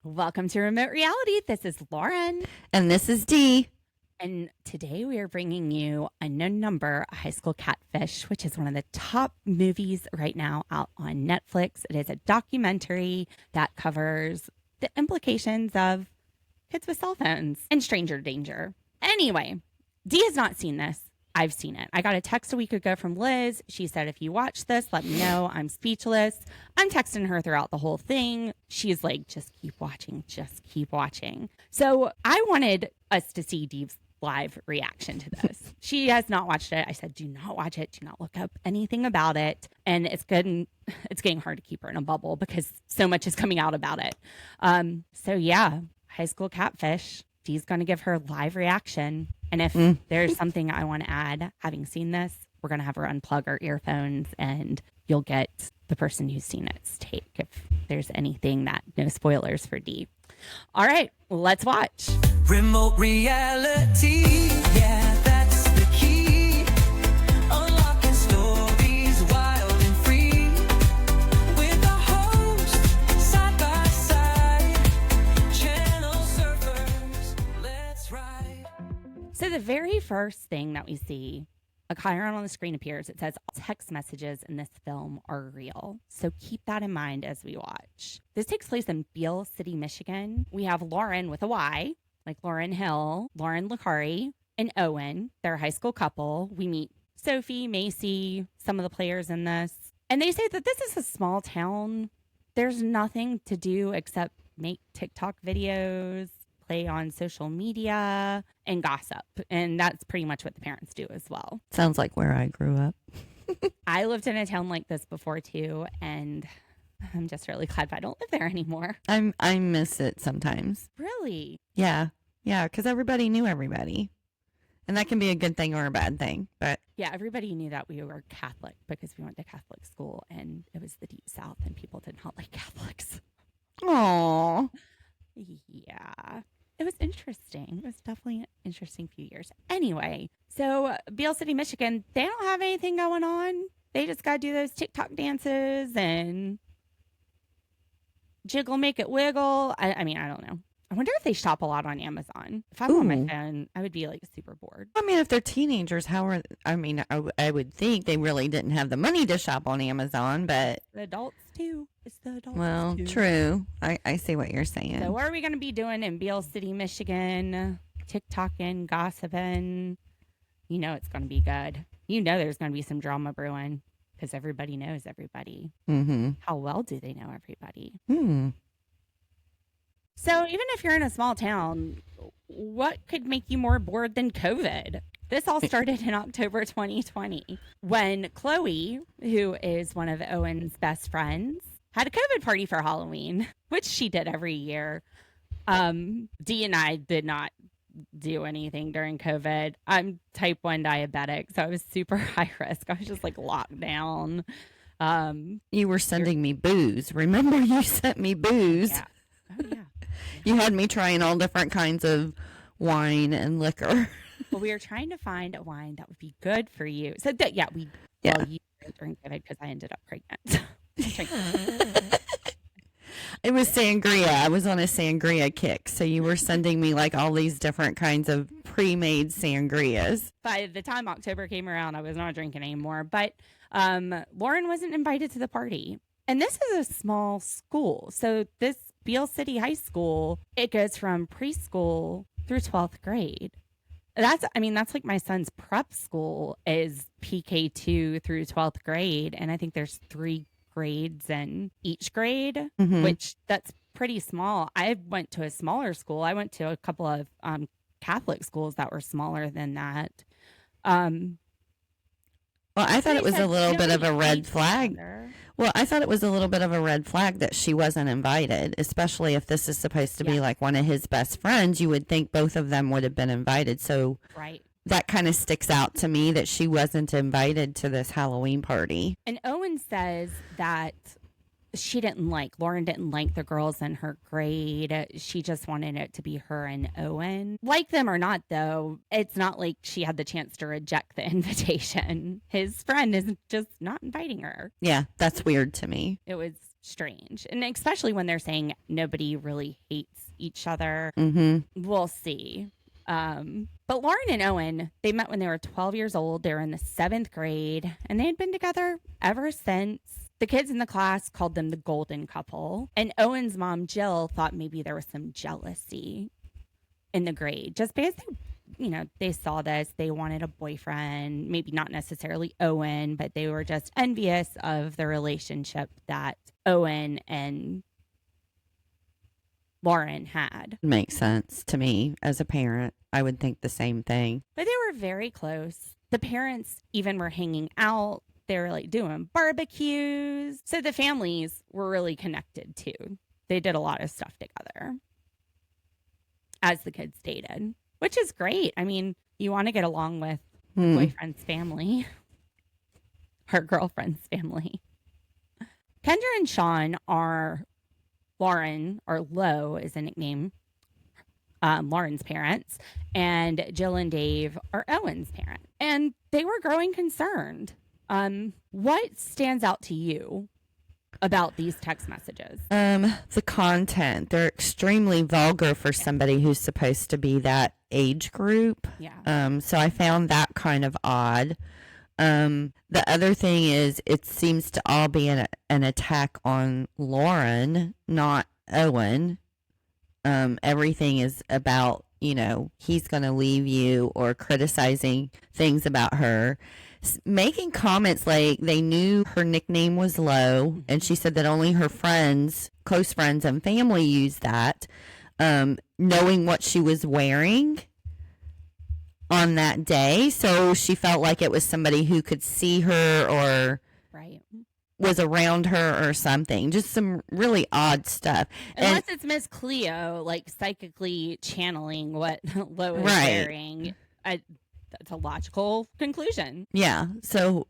Welcome to Remote Reality. This is Lauren. And this is Dee. And today we are bringing you Unknown Number, a High School Catfish, which is one of the top movies right now out on Netflix. It is a documentary that covers the implications of kids with cell phones and stranger danger. Anyway, Dee has not seen this. I've seen it. I got a text a week ago from Liz. She said, if you watch this, let me know. I'm speechless. I'm texting her throughout the whole thing. She's like, just keep watching. Just keep watching. So I wanted us to see Dee's live reaction to this. She has not watched it. I said, do not watch it. Do not look up anything about it. And it's getting hard to keep her in a bubble because so much is coming out about it. So yeah, High School Catfish. Dee's going to give her live reaction. And if there's something I want to add, having seen this, we're going to have her unplug her earphones and you'll get the person who's seen it's take if there's anything that, no spoilers for Dee. All right, let's watch. Remote reality, yeah, that's the key. Unlocking stories wild and free. With the host, side by side. Channel surfers, let's ride. So the very first thing that we see, a chyron on the screen appears. It says text messages in this film are real. So keep that in mind as we watch. This takes place in Beal City, Michigan. We have Lauryn with a Y, like Lauryn Hill, Lauren Licari, and Owen. They're a high school couple. We meet Sophie, Macy, some of the players in this. And they say that this is a small town. There's nothing to do except make TikTok videos, play on social media, and gossip. And that's pretty much what the parents do as well. Sounds like where I grew up. I lived in a town like this before too, and I'm just really glad I don't live there anymore. I miss it sometimes. Really? Yeah, because everybody knew everybody. And that can be a good thing or a bad thing. But yeah, everybody knew that we were Catholic because we went to Catholic school, and it was the Deep South, and people did not like Catholics. Aww. Yeah. It was interesting. It was definitely an interesting few years. Anyway, so Beal City, Michigan, they don't have anything going on. They just got to do those TikTok dances and jiggle, make it wiggle. I mean, I don't know. I wonder if they shop a lot on Amazon. If I'm on my phone, I would be like super bored. I mean, if they're teenagers, I would think they really didn't have the money to shop on Amazon, but The adults too. It's the adults well, too. True. I see what you're saying. So what are we going to be doing in Beal City, Michigan? TikToking, gossiping. You know it's going to be good. You know there's going to be some drama brewing because everybody knows everybody. Mm-hmm. How well do they know everybody? Hmm. So even if you're in a small town, what could make you more bored than COVID? This all started in October 2020 when Chloe, who is one of Owen's best friends, had a COVID party for Halloween, which she did every year. Dee and I did not do anything during COVID. I'm type 1 diabetic, so I was super high risk. I was just like locked down. You were sending me booze. Remember you sent me booze? Yeah. Oh, yeah. You had me trying all different kinds of wine and liquor. Well, we were trying to find a wine that would be good for you. So that, you drank during COVID because I ended up pregnant. It was sangria. I was on a sangria kick. So you were sending me like all these different kinds of pre-made sangrias. By the time October came around, I was not drinking anymore. But Lauryn wasn't invited to the party. And this is a small school. So this Beal City High School, it goes from preschool through 12th grade. That's like my son's prep school is PK2 through 12th grade. And I think there's 3 grades in each grade, which that's pretty small. I went to a smaller school. I went to a couple of Catholic schools that were smaller than that. Well, I thought it was a little bit of a red flag. Well, I thought it was a little bit of a red flag that she wasn't invited, especially if this is supposed to be like one of his best friends. You would think both of them would have been invited. So that kind of sticks out to me that she wasn't invited to this Halloween party. And Owen says that Lauryn didn't like the girls in her grade. She just wanted it to be her and Owen. Like them or not, though, it's not like she had the chance to reject the invitation. His friend is just not inviting her. Yeah, that's weird to me. It was strange. And especially when they're saying nobody really hates each other. We'll see. But Lauryn and Owen, they met when they were 12 years old. They were in the 7th grade, and they had been together ever since. The kids in the class called them the golden couple. And Owen's mom, Jill, thought maybe there was some jealousy in the grade just because they saw this. They wanted a boyfriend, maybe not necessarily Owen, but they were just envious of the relationship that Owen and Lauryn had. Makes sense to me as a parent. I would think the same thing. But they were very close. The parents even were hanging out. They were like doing barbecues. So the families were really connected too. They did a lot of stuff together as the kids dated, which is great. I mean, you want to get along with boyfriend's family, her girlfriend's family. Kendra and Sean are Lauryn, or Lo is a nickname, Lauryn's parents, and Jill and Dave are Owen's parents. And they were growing concerned. What stands out to you about these text messages? The content. They're extremely vulgar for somebody who's supposed to be that age group. Yeah. So I found that kind of odd. The other thing is it seems to all be an attack on Lauryn, not Owen. Everything is about, he's going to leave you, or criticizing things about her. Making comments like they knew her nickname was Lo, and she said that only her friends, close friends and family used that. Knowing what she was wearing on that day, so she felt like it was somebody who could see her or was around her or something. Just some really odd stuff. Unless it's Miss Cleo, like psychically channeling what Lo is wearing. That's a logical conclusion. Yeah. So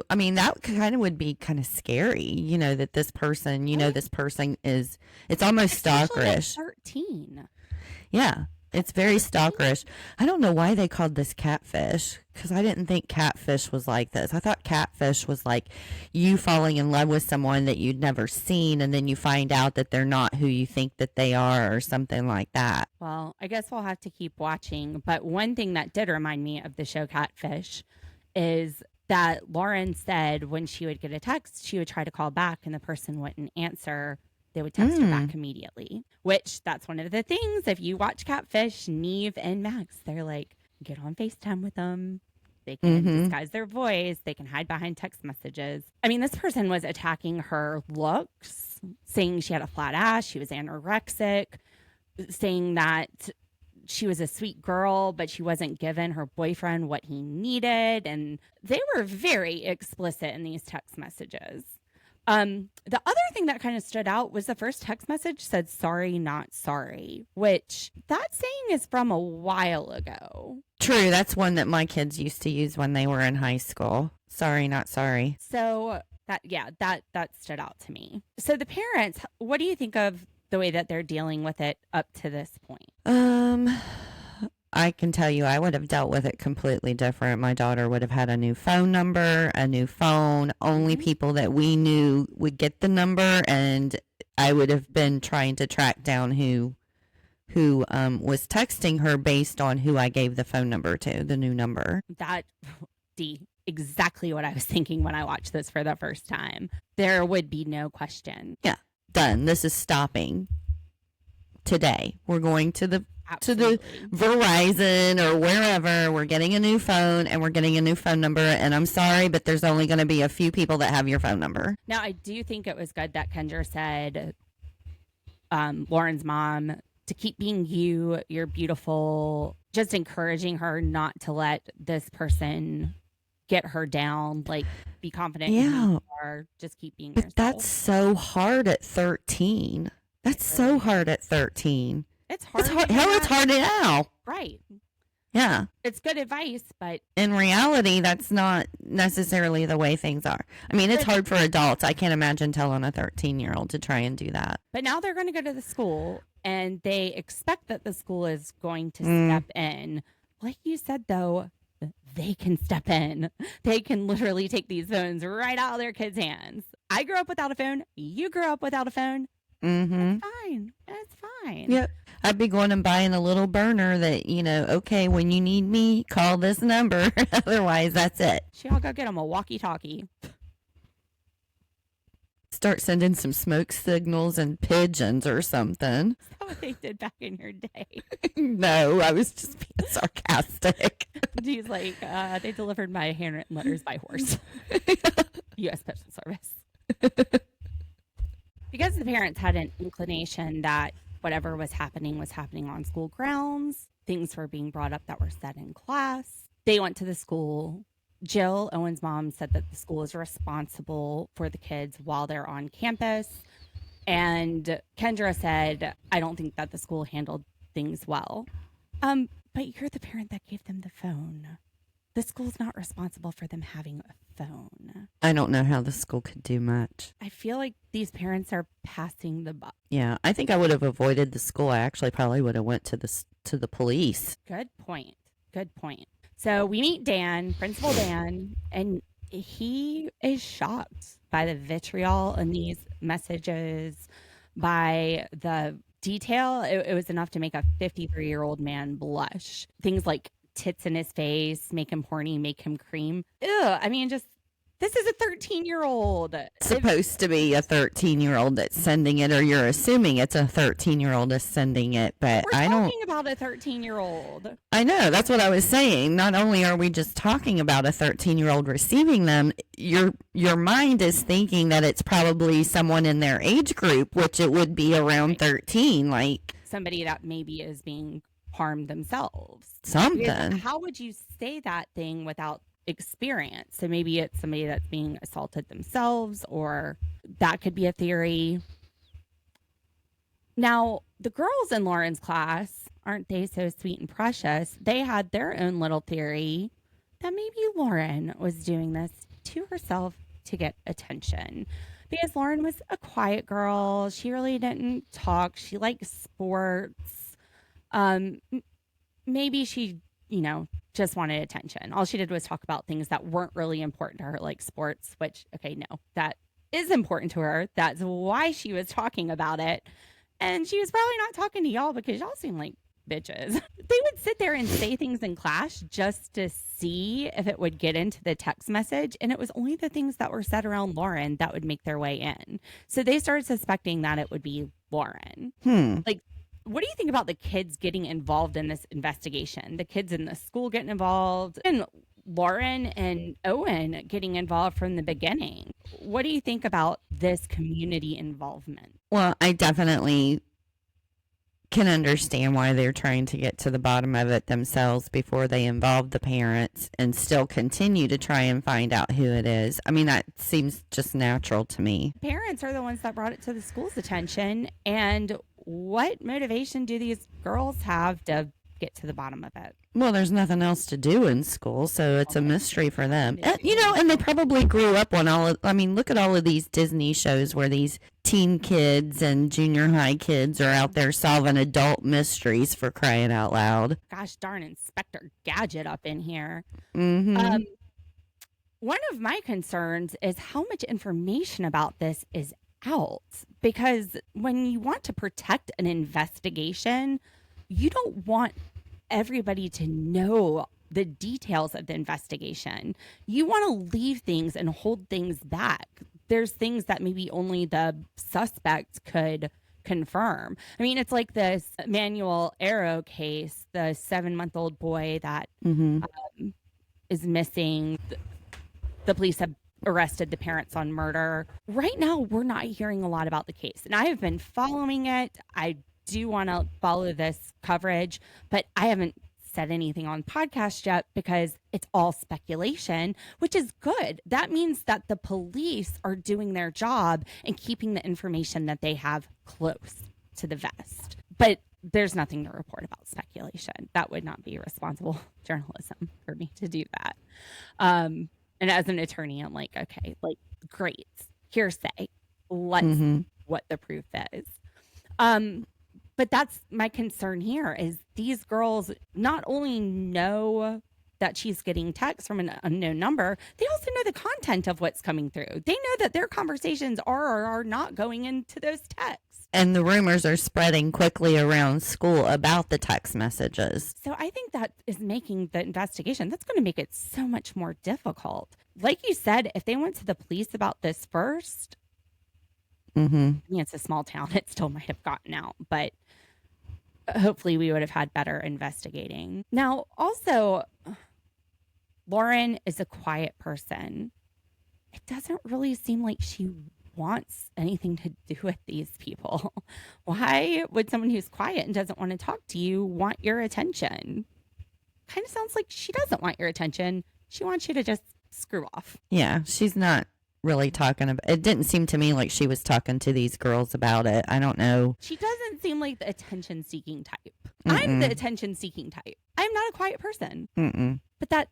I mean, that kind of would be kind of scary, that this person, this person is, it's almost stalkerish. 13. Yeah. It's very stalkerish. I don't know why they called this catfish, because I didn't think catfish was like this. I thought catfish was like you falling in love with someone that you'd never seen, and then you find out that they're not who you think that they are, or something like that. Well, I guess we'll have to keep watching. But one thing that did remind me of the show Catfish is that Lauryn said when she would get a text, she would try to call back and the person wouldn't answer. They would text her back immediately, which that's one of the things. If you watch Catfish, Neve and Max, they're like, get on FaceTime with them. They can disguise their voice. They can hide behind text messages. I mean, this person was attacking her looks, saying she had a flat ass. She was anorexic, saying that she was a sweet girl, but she wasn't giving her boyfriend what he needed. And they were very explicit in these text messages. The other thing that kind of stood out was the first text message said, sorry, not sorry, which that saying is from a while ago. True. That's one that my kids used to use when they were in high school. Sorry, not sorry. So that stood out to me. So the parents, what do you think of the way that they're dealing with it up to this point? I can tell you I would have dealt with it completely different. My daughter would have had a new phone number, a new phone. Only people that we knew would get the number, and I would have been trying to track down who was texting her based on who I gave the phone number to, the new number. Exactly what I was thinking when I watched this for the first time. There would be no question. Yeah, done. This is stopping today. We're going to the Verizon or wherever. We're getting a new phone, and we're getting a new phone number. And I'm sorry, but there's only going to be a few people that have your phone number. Now, I do think it was good that Kendra said, Lauryn's mom, to keep being you. You're beautiful. Just encouraging her not to let this person get her down. Like, be confident in who you are. Just keep being yourself. But that's so hard at 13. That's so hard at 13. It's hard. It's hard now. Right. Yeah. It's good advice, but in reality, that's not necessarily the way things are. I mean, it's hard for adults. I can't imagine telling a 13-year-old to try and do that. But now they're going to go to the school, and they expect that the school is going to step in. Like you said, though, they can step in. They can literally take these phones right out of their kids' hands. I grew up without a phone. You grew up without a phone. Mm-hmm. It's fine. It's fine. Yep. I'd be going and buying a little burner that, okay, when you need me, call this number. Otherwise, that's it. I'll go get them a walkie-talkie. Start sending some smoke signals and pigeons or something. Is that what they did back in your day? No, I was just being sarcastic. He's like, they delivered my handwritten letters by horse. U.S. Postal Service. Because the parents had an inclination that whatever was happening on school grounds, things were being brought up that were said in class. They went to the school. Jill, Owen's mom, said that the school is responsible for the kids while they're on campus. And Kendra said, I don't think that the school handled things well. But you're the parent that gave them the phone. The school's not responsible for them having a phone. I don't know how the school could do much. I feel like these parents are passing the buck. Yeah, I think I would have avoided the school. I actually probably would have went to the police. Good point. So we meet Dan, Principal Dan, and he is shocked by the vitriol in these messages, by the detail. It was enough to make a 53-year-old man blush. Things like tits in his face, make him horny, make him cream. Ew, I mean, just, this is a 13-year-old. Supposed to be a 13-year-old that's sending it, or you're assuming it's a 13-year-old that's sending it, but We're I don't. talking about a 13-year-old. I know, that's what I was saying. Not only are we just talking about a 13-year-old receiving them, your mind is thinking that it's probably someone in their age group, which it would be around 13, like somebody that maybe is being harmed themselves. Something. Because how would you say that thing without experience? So maybe it's somebody that's being assaulted themselves, or that could be a theory. Now, the girls in Lauren's class, aren't they so sweet and precious? They had their own little theory that maybe Lauren was doing this to herself to get attention. Because Lauren was a quiet girl. She really didn't talk. She liked sports. Maybe she, just wanted attention. All she did was talk about things that weren't really important to her, like sports, which, okay, no, that is important to her. That's why she was talking about it. And she was probably not talking to y'all because y'all seem like bitches. They would sit there and say things in class just to see if it would get into the text message. And it was only the things that were said around Lauren that would make their way in. So they started suspecting that it would be Lauren. Like, what do you think about the kids getting involved in this investigation? The kids in the school getting involved, and Lauryn and Owen getting involved from the beginning. What do you think about this community involvement? Well, I definitely can understand why they're trying to get to the bottom of it themselves before they involve the parents and still continue to try and find out who it is. I mean, that seems just natural to me. Parents are the ones that brought it to the school's attention. And what motivation do these girls have to get to the bottom of it? Well, there's nothing else to do in school, so it's a mystery for them. And, and they probably grew up on look at all of these Disney shows where these teen kids and junior high kids are out there solving adult mysteries, for crying out loud. Gosh darn, Inspector Gadget up in here. Mm-hmm. One of my concerns is how much information about this is out, because when you want to protect an investigation, you don't want everybody to know the details of the investigation. You want to leave things and hold things back. There's things that maybe only the suspect could confirm. I mean, it's like this Manuel Arrow case, the 7-month-old boy that is missing. The police have arrested the parents on murder. Right now, we're not hearing a lot about the case, and I have been following it. I do want to follow this coverage, but I haven't said anything on podcast yet because it's all speculation, which is good. That means that the police are doing their job and keeping the information that they have close to the vest. But there's nothing to report about speculation. That would not be responsible journalism for me to do that. And as an attorney, I'm like, okay, like, great, hearsay. Let's what the proof is. But that's my concern here, is these girls not only know that she's getting texts from an unknown number, they also know the content of what's coming through. They know that their conversations are or are not going into those texts. And the rumors are spreading quickly around school about the text messages. So I think that is making the investigation, that's going to make it so much more difficult. Like you said, if they went to the police about this first, I mean, it's a small town, it still might have gotten out, but hopefully we would have had better investigating. Now, also, Lauryn is a quiet person. It doesn't really seem like she wants anything to do with these people. Why would someone who's quiet and doesn't want to talk to you want your attention? Kind of sounds like she doesn't want your attention. She wants you to just screw off. Yeah, she's not really talking about it. Didn't seem to me like she was talking to these girls about it. I don't know. She doesn't seem like the attention seeking type. I'm the attention seeking type. I'm not a quiet person. But that's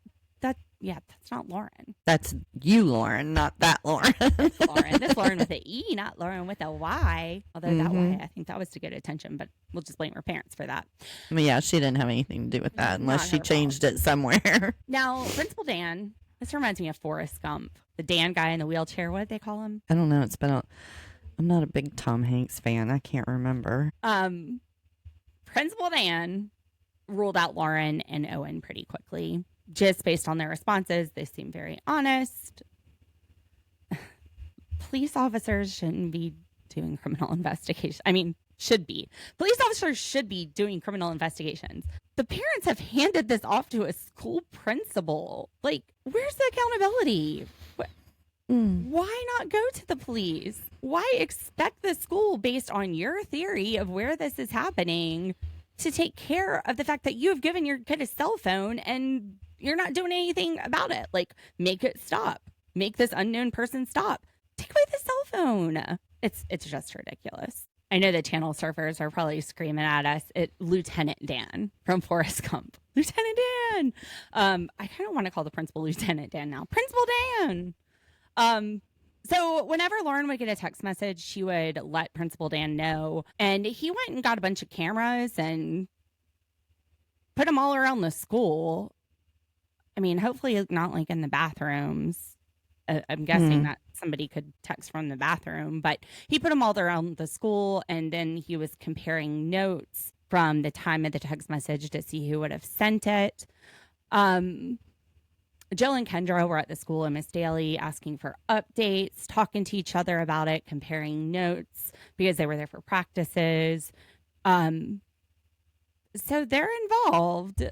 not Lauryn. That's you, Lauryn, not that Lauryn. That's Lauryn. This Lauryn with an E, not Lauryn with a Y. Although that Y, I think that was to get attention, but we'll just blame her parents for that. I mean, yeah, she didn't have anything to do with that unless she changed it somewhere. Now, Principal Dan, this reminds me of Forrest Gump. The Dan guy in the wheelchair, what did they call him? I don't know. I'm not a big Tom Hanks fan. I can't remember. Principal Dan ruled out Lauryn and Owen pretty quickly. Just based on their responses, they seem very honest. Police officers shouldn't be doing criminal investigations. I mean, should be. Police officers should be doing criminal investigations. The parents have handed this off to a school principal. Like, where's the accountability? Why not go to the police? Why expect the school, based on your theory of where this is happening, to take care of the fact that you have given your kid a cell phone and you're not doing anything about it? Like, make it stop. Make this unknown person stop. Take away the cell phone. It's just ridiculous. I know the channel surfers are probably screaming at us at Lieutenant Dan from Forrest Gump. Lieutenant Dan. I kind of want to call the principal Lieutenant Dan now. Principal Dan. So whenever Lauryn would get a text message, she would let Principal Dan know. And he went and got a bunch of cameras and put them all around the school. I mean, hopefully not like in the bathrooms. I'm guessing that somebody could text from the bathroom, but he put them all around the school, and then he was comparing notes from the time of the text message to see who would have sent it. Jill and Kendra were at the school and Miss Daly asking for updates, talking to each other about it, comparing notes because they were there for practices. So they're involved.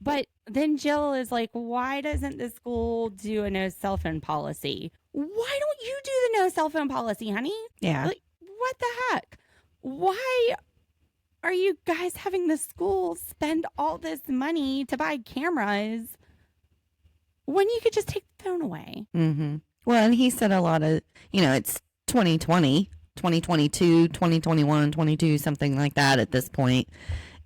But then Jill is like, why doesn't the school do a no cell phone policy? Why don't you do the no cell phone policy, honey? Yeah. Like, what the heck? Why are you guys having the school spend all this money to buy cameras when you could just take the phone away? Well, and he said a lot of, it's 2020, 2022, 2021, 22, something like that at this point.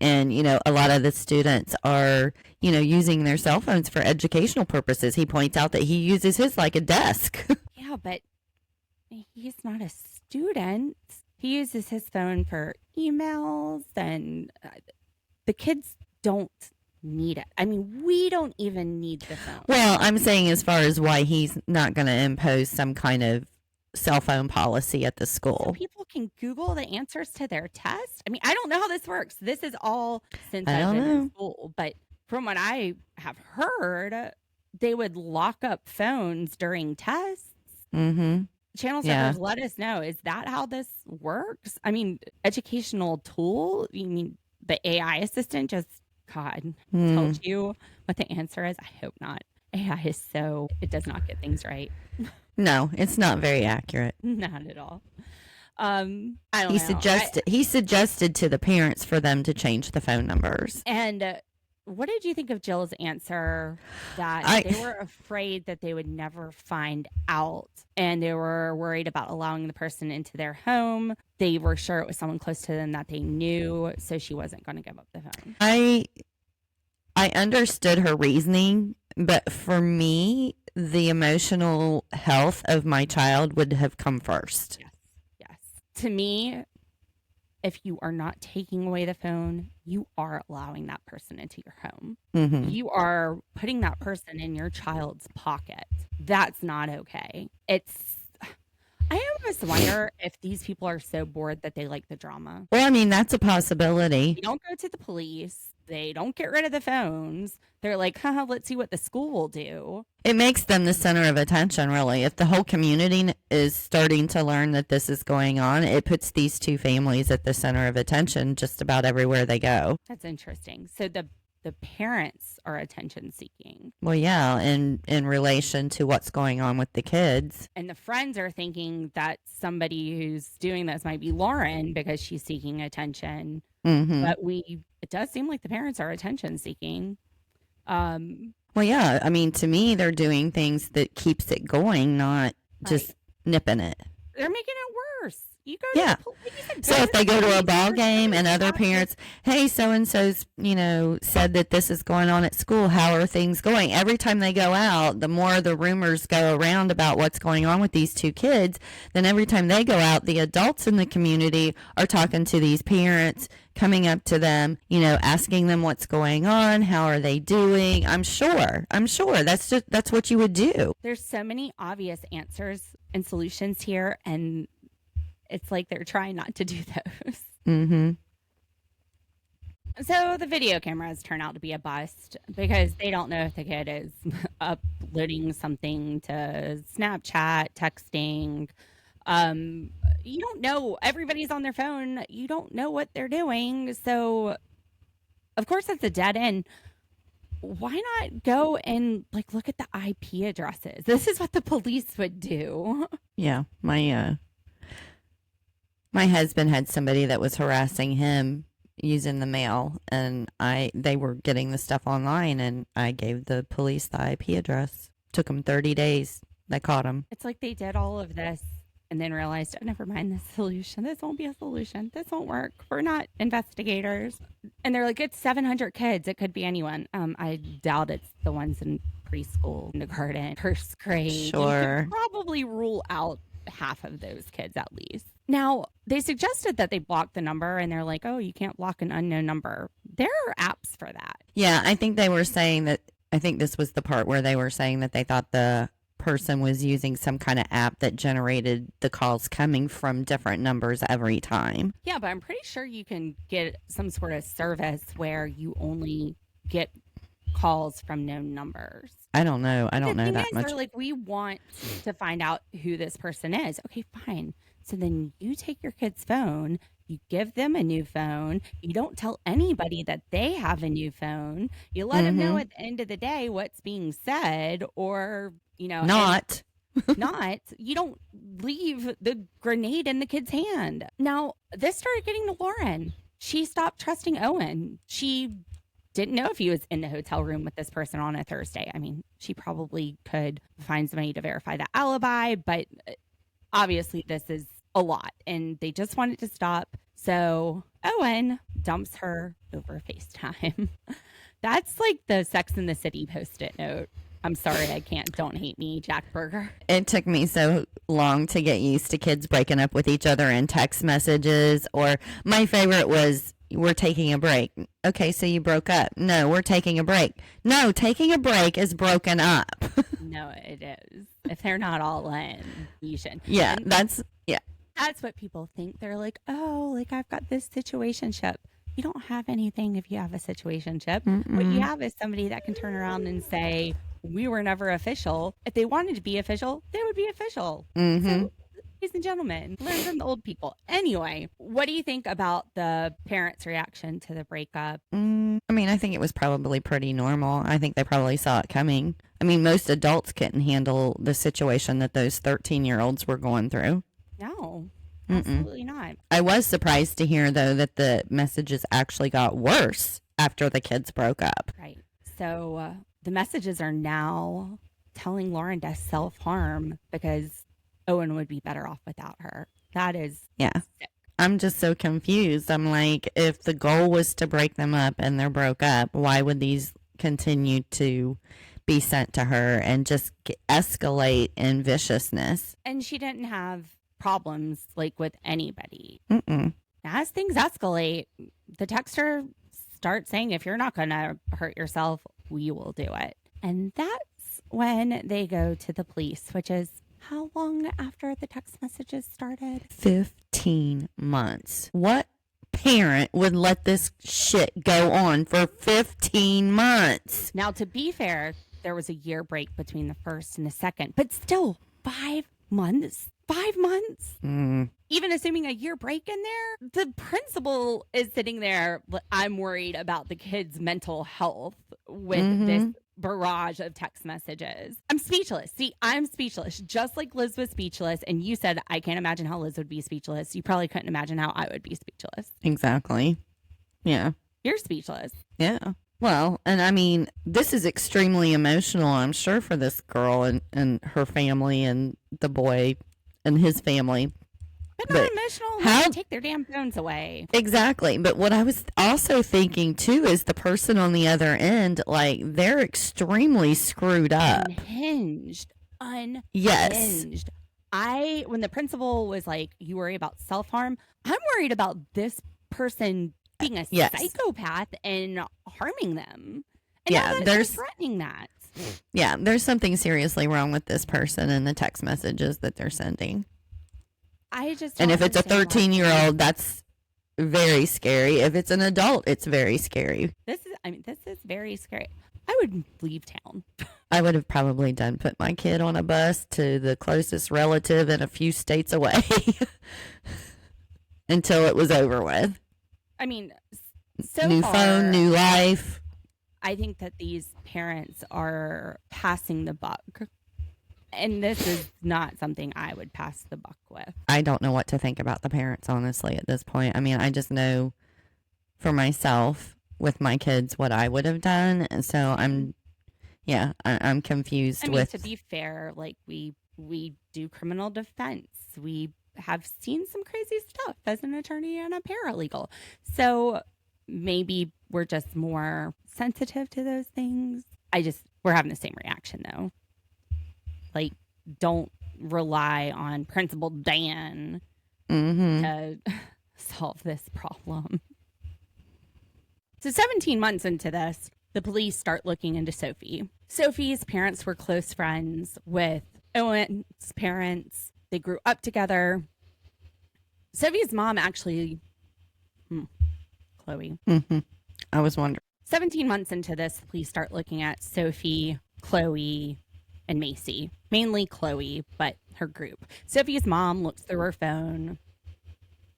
And, a lot of the students are, using their cell phones for educational purposes. He points out that he uses his like a desk. Yeah, but he's not a student. He uses his phone for emails, and the kids don't need it. I mean, we don't even need the phone. Well, I'm saying as far as why he's not going to impose some kind of cell phone policy at the school. So people can Google the answers to their test. I mean, I don't know how this works. This is all since I've been in school, but from what I have heard, they would lock up phones during tests. Channel surfers, let us know. Is that how this works? I mean, educational tool? You mean the AI assistant just, God, told you what the answer is? I hope not. AI is it does not get things right. No, it's not very accurate. Not at all. I don't know. He suggested to the parents for them to change the phone numbers. And what did you think of Jill's answer that they were afraid that they would never find out, and they were worried about allowing the person into their home? They were sure it was someone close to them that they knew, so she wasn't going to give up the phone. I understood her reasoning, but for me, the emotional health of my child would have come first. Yes. To me, if you are not taking away the phone, you are allowing that person into your home. Mm-hmm. You are putting that person in your child's pocket. That's not okay. I almost wonder if these people are so bored that they like the drama. Well, I mean, that's a possibility. They don't go to the police. They don't get rid of the phones. They're like, haha, let's see what the school will do. It makes them the center of attention, really. If the whole community is starting to learn that this is going on, it puts these two families at the center of attention just about everywhere they go. That's interesting. So the parents are attention seeking. Well, yeah, in relation to what's going on with the kids. And the friends are thinking that somebody who's doing this might be Lauryn because she's seeking attention. Mm-hmm. But it does seem like the parents are attention seeking. Well, yeah, I mean, to me, they're doing things that keeps it going, not just nipping it. They're making it worse. You go to the police. So if they go to a ball game and other parents, hey, so-and-so's, said that this is going on at school. How are things going? Every time they go out, the more the rumors go around about what's going on with these two kids, then every time they go out, the adults in the community are talking to these parents, coming up to them, asking them what's going on. How are they doing? I'm sure that's what you would do. There's so many obvious answers and solutions here, and it's like they're trying not to do those. Mm-hmm. So the video cameras turn out to be a bust because they don't know if the kid is uploading something to Snapchat, texting. You don't know. Everybody's on their phone. You don't know what they're doing. So, of course, it's a dead end. Why not go and look at the IP addresses? This is what the police would do. Yeah, my husband had somebody that was harassing him using the mail, and they were getting the stuff online, and I gave the police the IP address. Took them 30 days. They caught him. It's like they did all of this and then realized, oh, never mind this solution. This won't be a solution. This won't work. We're not investigators. And they're like, it's 700 kids. It could be anyone. I doubt it's the ones in preschool, kindergarten, first grade. Sure. You could probably rule out half of those kids at least. Now, they suggested that they block the number, and they're like, oh, you can't block an unknown number. There are apps for that. Yeah, I think they were saying that, I think this was the part where they were saying that they thought the person was using some kind of app that generated the calls coming from different numbers every time. Yeah, but I'm pretty sure you can get some sort of service where you only get calls from known numbers. I don't know. I don't know that much. They're like, we want to find out who this person is. Okay, fine. So then you take your kid's phone, you give them a new phone. You don't tell anybody that they have a new phone. You let them know at the end of the day what's being said, or, not. You don't leave the grenade in the kid's hand. Now, this started getting to Lauryn. She stopped trusting Owen. She didn't know if he was in the hotel room with this person on a Thursday. I mean, she probably could find somebody to verify the alibi, but obviously this is a lot, and they just want it to stop. So Owen dumps her over FaceTime. That's like the Sex and the City Post-it note. I'm sorry, I can't. Don't hate me, Jack Berger. It took me so long to get used to kids breaking up with each other in text messages. Or my favorite was, we're taking a break. Okay, so you broke up. No, we're taking a break. No, taking a break is broken up. No, it is. If they're not all in, you should. Yeah, and that's what people think. They're like, oh, I've got this situationship. You don't have anything if you have a situationship. What you have is somebody that can turn around and say, we were never official. If they wanted to be official, they would be official. So, ladies and gentlemen, learn from the old people. Anyway, what do you think about the parents' reaction to the breakup? I mean, I think it was probably pretty normal. I think they probably saw it coming. I mean, most adults couldn't handle the situation that those 13-year-olds were going through. No, absolutely not. I was surprised to hear, though, that the messages actually got worse after the kids broke up. Right. So the messages are now telling Lauryn to self-harm because Owen would be better off without her. That is sick. I'm just so confused. I'm like, if the goal was to break them up and they're broke up, why would these continue to be sent to her and just escalate in viciousness? And she didn't have problems with anybody. as things escalate, the texter starts saying, if you're not going to hurt yourself, we will do it. And that's when they go to the police, which is how long after the text messages started? 15 months. What parent would let this shit go on for 15 months? Now, to be fair, there was a year break between the first and the second, but still 5 months. 5 months? Even assuming a year break in there, the principal is sitting there. I'm worried about the kid's mental health with this barrage of text messages. I'm speechless. See, I'm speechless. Just like Liz was speechless. And you said, I can't imagine how Liz would be speechless. You probably couldn't imagine how I would be speechless. Exactly. Yeah. You're speechless. Yeah. Well, and I mean, this is extremely emotional, I'm sure, for this girl and her family and the boy and his family. But not emotional. How take their damn phones away. Exactly. But what I was also thinking too is the person on the other end, like, they're extremely screwed up. Unhinged. Yes. When the principal was like, you worry about self-harm, I'm worried about this person being a psychopath and harming them. And there's threatening that. Yeah, there's something seriously wrong with this person and the text messages that they're sending. And if it's a 13-year-old, that's very scary. If it's an adult, it's very scary. This is very scary. I would leave town. I would have probably put my kid on a bus to the closest relative in a few states away until it was over with. I mean, new phone, new life. I think that these parents are passing the buck. And this is not something I would pass the buck with. I don't know what to think about the parents, honestly, at this point. I mean, I just know for myself with my kids what I would have done. And so I'm confused with. To be fair, like we do criminal defense. We have seen some crazy stuff as an attorney and a paralegal. So maybe we're just more sensitive to those things. We're having the same reaction though. Like, don't rely on Principal Dan to solve this problem. So 17 months into this, the police start looking into Sophie. Sophie's parents were close friends with Owen's parents. They grew up together. Sophie's mom actually, Chloe. I was wondering. 17 months into this, the police start looking at Sophie, Chloe, and Macy. Mainly Chloe, but her group. Sophie's mom looks through her phone.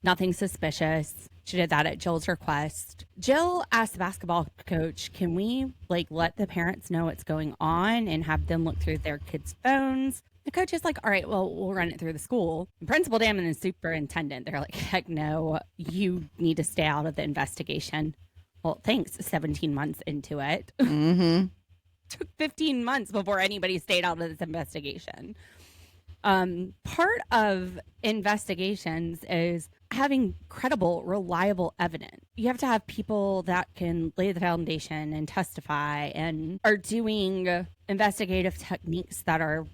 Nothing suspicious. She did that at Jill's request. Jill asked the basketball coach, can we let the parents know what's going on and have them look through their kids' phones? The coach is like, all right, well, we'll run it through the school. And Principal Damon and the superintendent, they're like, heck no, you need to stay out of the investigation. Well, thanks, 17 months into it. Took 15 months before anybody stayed out of this investigation. Part of investigations is having credible, reliable evidence. You have to have people that can lay the foundation and testify and are doing investigative techniques that are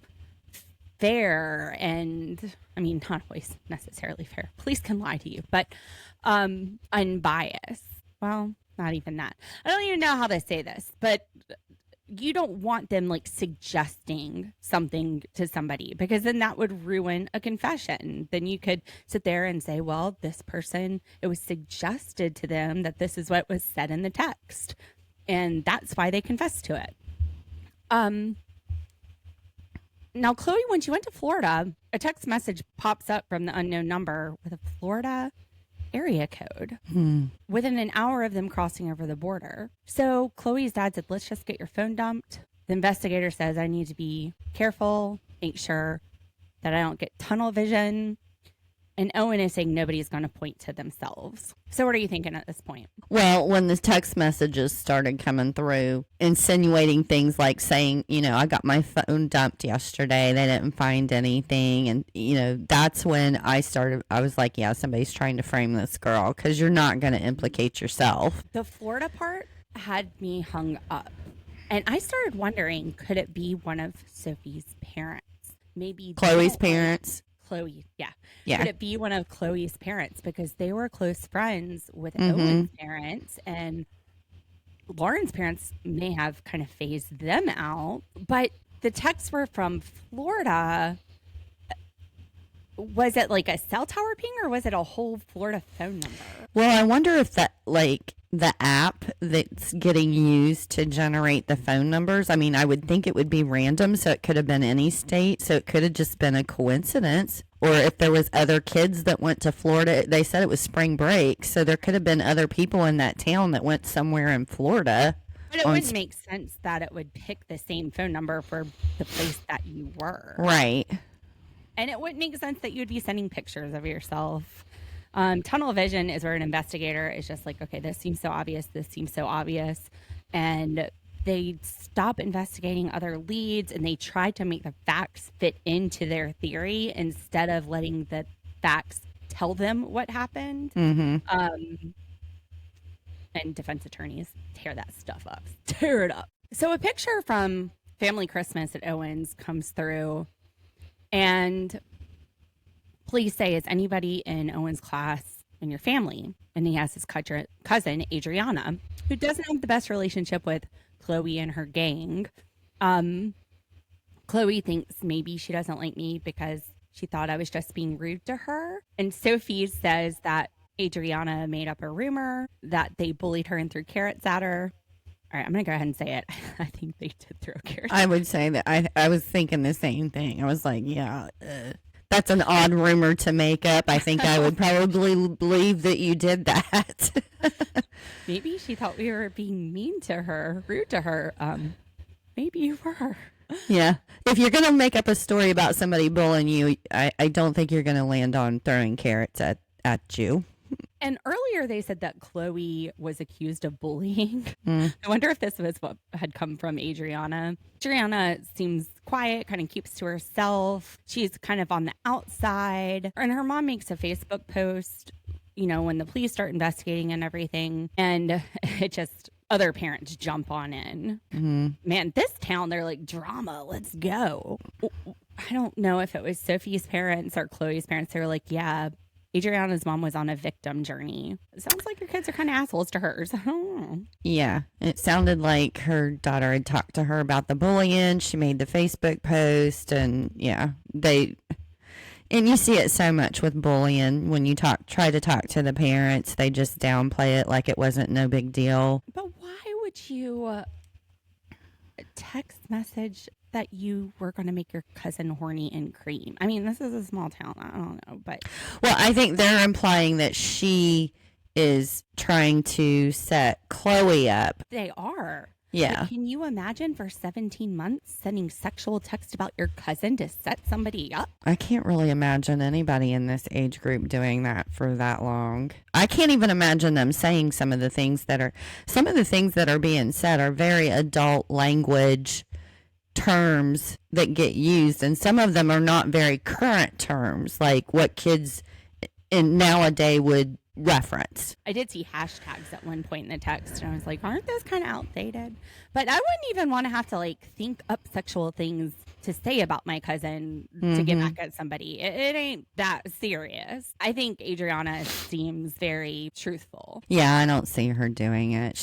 fair and, not always necessarily fair. Police can lie to you, but unbiased. Well, not even that. I don't even know how to say this, but you don't want them suggesting something to somebody, because then that would ruin a confession. Then you could sit there and say, well, this person, it was suggested to them that this is what was said in the text, and that's why they confessed to it. Now, Chloe, when she went to Florida, a text message pops up from the unknown number with a Florida area code within an hour of them crossing over the border. So Chloe's dad said, let's just get your phone dumped. The investigator says, I need to be careful, make sure that I don't get tunnel vision. And Owen is saying nobody's going to point to themselves. So what are you thinking at this point? Well, when the text messages started coming through, insinuating things like saying, I got my phone dumped yesterday. They didn't find anything. And, that's when I was like, yeah, somebody's trying to frame this girl, because you're not going to implicate yourself. The Florida part had me hung up. And I started wondering, could it be one of Sophie's parents? Maybe Chloe's parents. Chloe, yeah. Yeah. Could it be one of Chloe's parents? Because they were close friends with Mm-hmm. Owen's parents, and Lauren's parents may have kind of phased them out. But the texts were from Florida. Was it like a cell tower ping, or was it a whole Florida phone number? Well, I wonder if that, like, the app that's getting used to generate the phone numbers, I mean, I would think it would be random, so it could have been any state, so it could have just been a coincidence. Or if there was other kids that went to Florida, they said it was spring break, so there could have been other people in that town that went somewhere in Florida. But it wouldn't make sense that it would pick the same phone number for the place that you were. Right. And it wouldn't make sense that you'd be sending pictures of yourself. Tunnel vision is where an investigator is just like, okay, this seems so obvious. This seems so obvious. And they stop investigating other leads, and they try to make the facts fit into their theory instead of letting the facts tell them what happened. Mm-hmm. And defense attorneys tear that stuff up. Tear it up. So a picture from Family Christmas at Owens comes through, and police say, is anybody in Owen's class in your family? And he has his cousin, Adriana, who doesn't have the best relationship with Chloe and her gang. Chloe thinks maybe she doesn't like me because she thought I was just being rude to her. And Sophie says that Adriana made up a rumor that they bullied her and threw carrots at her. All right, I'm going to go ahead and say it. I think they did throw carrots. I would say that I was thinking the same thing. I was like, yeah, that's an odd rumor to make up. I think I would probably believe that you did that. Maybe she thought we were being mean to her, rude to her. Maybe you were. Yeah. If you're going to make up a story about somebody bullying you, I don't think you're going to land on throwing carrots at you. And earlier they said that Chloe was accused of bullying. I wonder if this was what had come from Adriana. Adriana seems quiet, kind of keeps to herself. She's kind of on the outside. And her mom makes a Facebook post, you know, when the police start investigating and everything. And it just, other parents jump on in. Mm-hmm. Man, this town, they're like, drama, let's go. I don't know if it was Sophie's parents or Chloe's parents. They were like, yeah, Adriana's mom was on a victim journey. It sounds like your kids are kind of assholes to hers. I don't know. Yeah. It sounded like her daughter had talked to her about the bullying. She made the Facebook post, and yeah, and you see it so much with bullying. When you try to talk to the parents, they just downplay it like it wasn't no big deal. But why would you text message that you were going to make your cousin horny and cream? I mean, this is a small town. I don't know, but well, I think they're implying that she is trying to set Chloe up. They are. Yeah. But can you imagine for 17 months sending sexual text about your cousin to set somebody up? I can't really imagine anybody in this age group doing that for that long. I can't even imagine them saying some of the things that are being said are very adult language terms that get used, and some of them are not very current terms, like what kids in nowadays would reference. I did see hashtags at one point in the text, and I was like, aren't those kind of outdated? But I wouldn't even want to have to like think up sexual things to say about my cousin to get back at somebody. It ain't that serious. I think Adriana seems very truthful. Yeah, I don't see her doing it.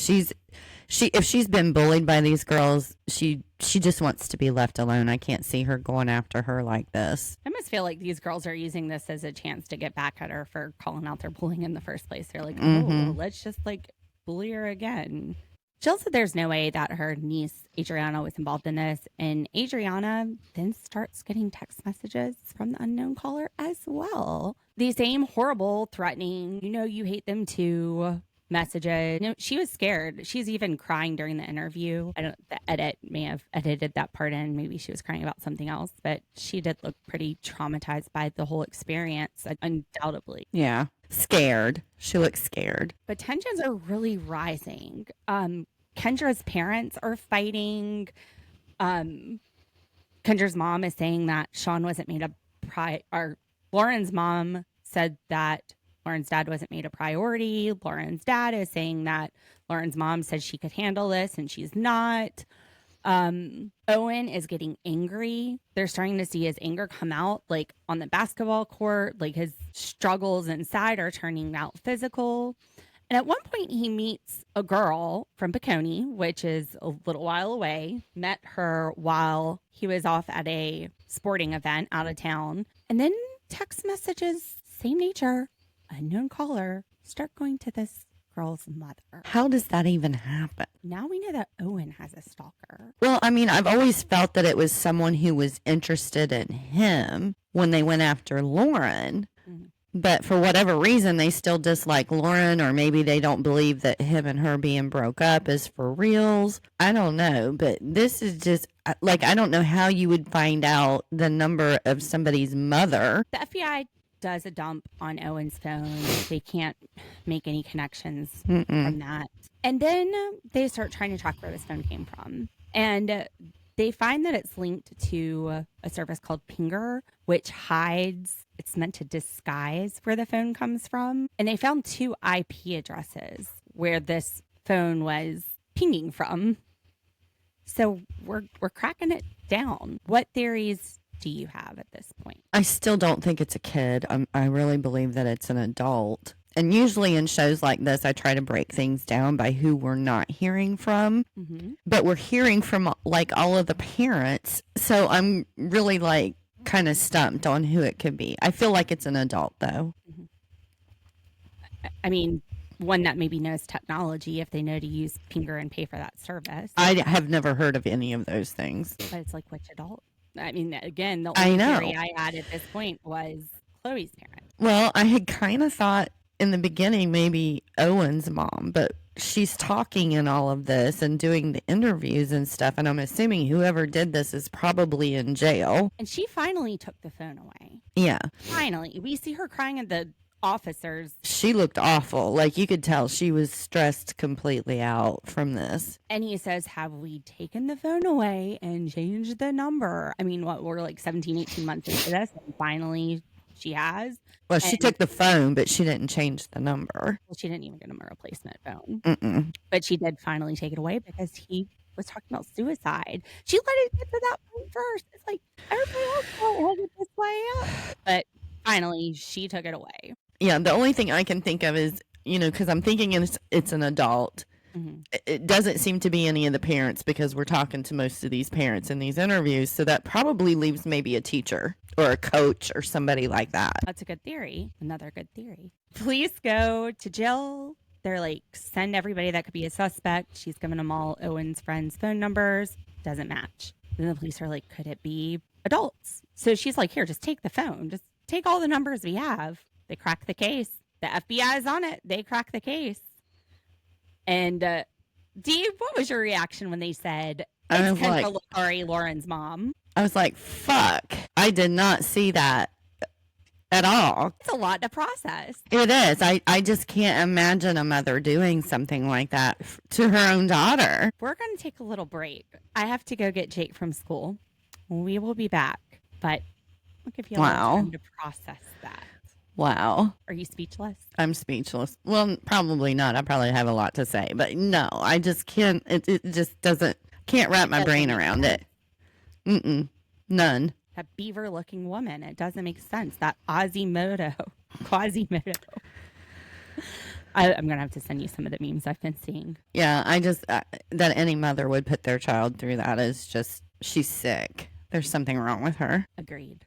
If she's been bullied by these girls, she just wants to be left alone. I can't see her going after her like this. I must feel like these girls are using this as a chance to get back at her for calling out their bullying in the first place. They're like, oh, let's just like bully her again. Jill said there's no way that her niece, Adriana, was involved in this. And Adriana then starts getting text messages from the unknown caller as well. The same horrible, threatening, you know, you hate them too messages. You know, she was scared. She's even crying during the interview. The edit may have edited that part in. Maybe she was crying about something else, but she did look pretty traumatized by the whole experience, undoubtedly. Yeah. Scared. She looks scared. But tensions are really rising. Kendra's parents are fighting. Kendra's mom is saying that Sean wasn't made or Lauren's mom said that Lauren's dad wasn't made a priority. Lauren's dad is saying that Lauren's mom said she could handle this and she's not. Owen is getting angry. They're starting to see his anger come out, like on the basketball court, like his struggles inside are turning out physical. And at one point, he meets a girl from Peconi, which is a little while away, met her while he was off at a sporting event out of town. And then text messages, same nature, unknown caller, start going to this girl's mother. How does that even happen? Now we know that Owen has a stalker. Well, I mean, I've always felt that it was someone who was interested in him when they went after Lauryn. Mm-hmm. But for whatever reason, they still dislike Lauryn, or maybe they don't believe that him and her being broke up is for reals. I don't know. But this is just like, I don't know how you would find out the number of somebody's mother. The FBI does a dump on Owen's phone. They can't make any connections from that. And then they start trying to track where this phone came from. And they find that it's linked to a service called Pinger, which hides, it's meant to disguise where the phone comes from. And they found 2 IP addresses where this phone was pinging from. So we're cracking it down. What theories do you have at this point? I still don't think it's a kid. I really believe that it's an adult. And usually in shows like this, I try to break things down by who we're not hearing from. Mm-hmm. But we're hearing from like all of the parents. So I'm really like kind of stumped on who it could be. I feel like it's an adult though. Mm-hmm. I mean, one that maybe knows technology if they know to use Pinger and pay for that service. I have never heard of any of those things. But it's like, which adult? I mean, again, the only theory I had at this point was Chloe's parents. Well, I had kind of thought in the beginning maybe Owen's mom, but she's talking in all of this and doing the interviews and stuff, and I'm assuming whoever did this is probably in jail. And she finally took the phone away. Yeah. Finally. We see her crying at the officers. She looked awful. Like, you could tell she was stressed completely out from this. And he says, have we taken the phone away and changed the number? I mean, we're like 17, 18 months into this, and finally she has. Well, she took the phone, but she didn't change the number. Well, she didn't even get him a replacement phone. Mm-mm. But she did finally take it away because he was talking about suicide. She let it get to that point first. It's like, everybody else will it this way up. But finally, she took it away. Yeah, the only thing I can think of is, because I'm thinking it's an adult. Mm-hmm. It doesn't seem to be any of the parents because we're talking to most of these parents in these interviews. So that probably leaves maybe a teacher or a coach or somebody like that. That's a good theory. Another good theory. Police go to Jill. They're like, send everybody that could be a suspect. She's given them all Owen's friends' phone numbers. Doesn't match. Then the police are like, could it be adults? So she's like, here, just take the phone. Just take all the numbers we have. They crack the case. The FBI is on it. They crack the case. And Dee, what was your reaction when they said it's Kendra Lauryn's mom? I was like, fuck. I did not see that at all. It's a lot to process. It is. I just can't imagine a mother doing something like that to her own daughter. We're going to take a little break. I have to go get Jake from school. We will be back, but I'll give you a little time to process that. Wow. Are you speechless? I'm speechless. Well, probably not. I probably have a lot to say, but no, I just can't. It just can't wrap my brain around it. None. That beaver looking woman. It doesn't make sense. That Quasimodo. I'm going to have to send you some of the memes I've been seeing. Yeah, I just, that any mother would put their child through that is just, she's sick. There's something wrong with her. Agreed.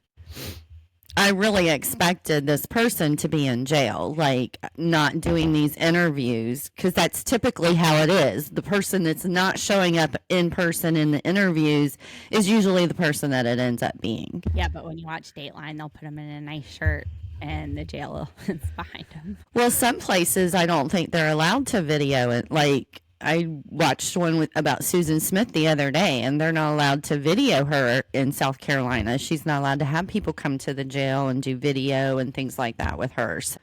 I really expected this person to be in jail, like not doing these interviews, because that's typically how it is. The person that's not showing up in person in the interviews is usually the person that it ends up being. Yeah, but when you watch Dateline, they'll put them in a nice shirt and the jail is behind them. Well, some places I don't think they're allowed to video it. Like, I watched one about Susan Smith the other day, and they're not allowed to video her in South Carolina. She's not allowed to have people come to the jail and do video and things like that with her. So,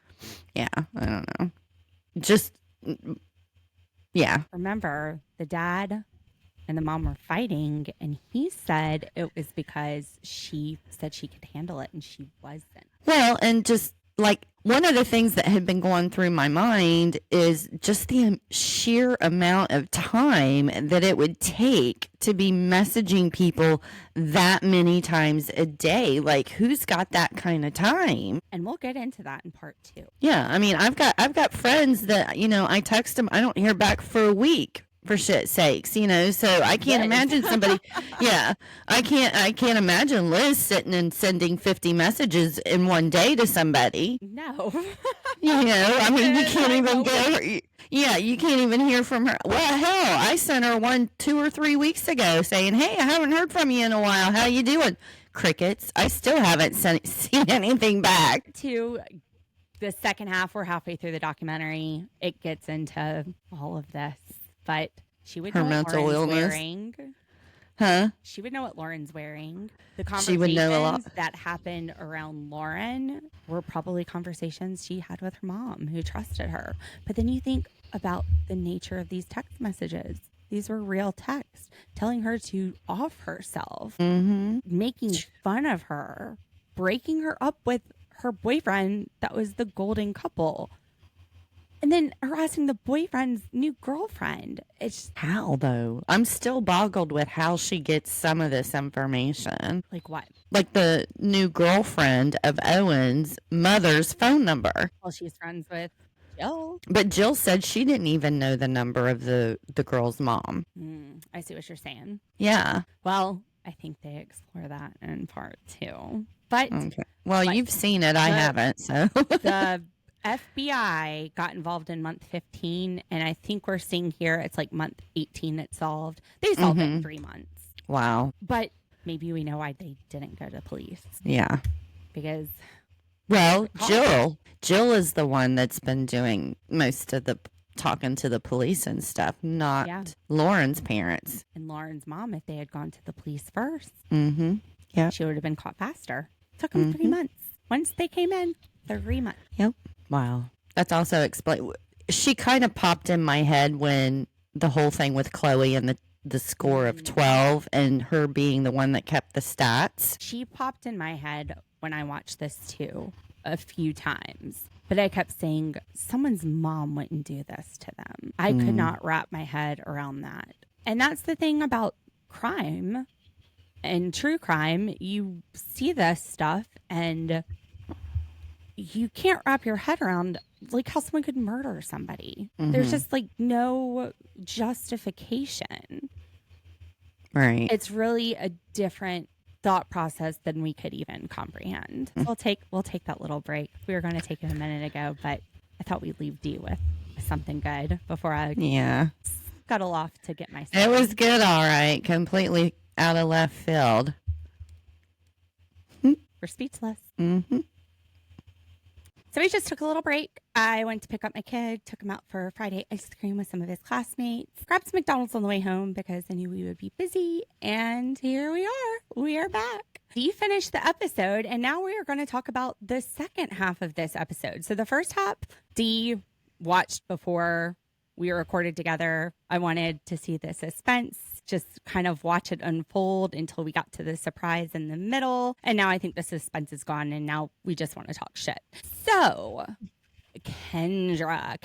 yeah, I don't know. Yeah. Remember, the dad and the mom were fighting, and he said it was because she said she could handle it, and she wasn't. Well, and just like one of the things that had been going through my mind is just the sheer amount of time that it would take to be messaging people that many times a day. Like, who's got that kind of time? And we'll get into that in part 2. Yeah, I mean, I've got friends that, you know, I text them, I don't hear back for a week, for shit's sakes, you know. So I can't imagine somebody. Yeah, I can't imagine Liz sitting and sending 50 messages in one day to somebody. No. You know, I mean, you can't even go. Yeah, you can't even hear from her. Well, hell, I sent her one 2 or 3 weeks ago saying, "Hey, I haven't heard from you in a while. How you doing?" Crickets. I still haven't seen anything back. To the second half, we're halfway through the documentary. It gets into all of this, but she would know Her mental what Lauren's illness. wearing. Huh? She would know what Lauren's wearing. The She would know a lot. conversations that happened around Lauren were probably conversations she had with her mom, who trusted her. But then you think about the nature of these text messages. These were real texts telling her to off herself, making fun of her, breaking her up with her boyfriend that was the golden couple, and then harassing the boyfriend's new girlfriend. It's How, though? I'm still boggled with how she gets some of this information. like, what? Like the new girlfriend of Owen's mother's phone number. Well, she's friends with Jill. But Jill said she didn't even know the number of the girl's mom. I see what you're saying. Yeah. Well, I think they explore that in part 2. But Okay. Well, But you've seen it. I haven't, so. the FBI got involved in month 15, and I think we're seeing here it's like month 18 it's solved. They solved it in 3 months. Wow. But maybe we know why they didn't go to police. Yeah. Because Well, Jill is the one that's been doing most of the talking to the police and stuff, not Lauren's parents. and Lauren's mom, if they had gone to the police first, Yeah. she would have been caught faster. Took them 3 months. Once they came in, 3 months. Yep. Wow. That's also she kind of popped in my head when the whole thing with Chloe and the score of 12 and her being the one that kept the stats. She popped in my head when I watched this too a few times. But I kept saying, someone's mom wouldn't do this to them. I could not wrap my head around that. And that's the thing about crime and true crime. You see this stuff and you can't wrap your head around like how someone could murder somebody. There's just like no justification. Right. It's really a different thought process than we could even comprehend. We'll take that little break. We were going to take it a minute ago, but I thought we'd leave Dee with something good before I scuttle off to get my It was good, all right. Completely out of left field. We're speechless. So we just took a little break. I went to pick up my kid, took him out for Friday ice cream with some of his classmates, grabbed some McDonald's on the way home because I knew we would be busy. And here we are. We are back. Dee finished the episode, and now we are going to talk about the second half of this episode. So the first half, Dee watched before we recorded together. I wanted to see the suspense, just kind of watch it unfold until we got to the surprise in the middle. And now I think the suspense is gone, and now we just want to talk shit. So, Kendra.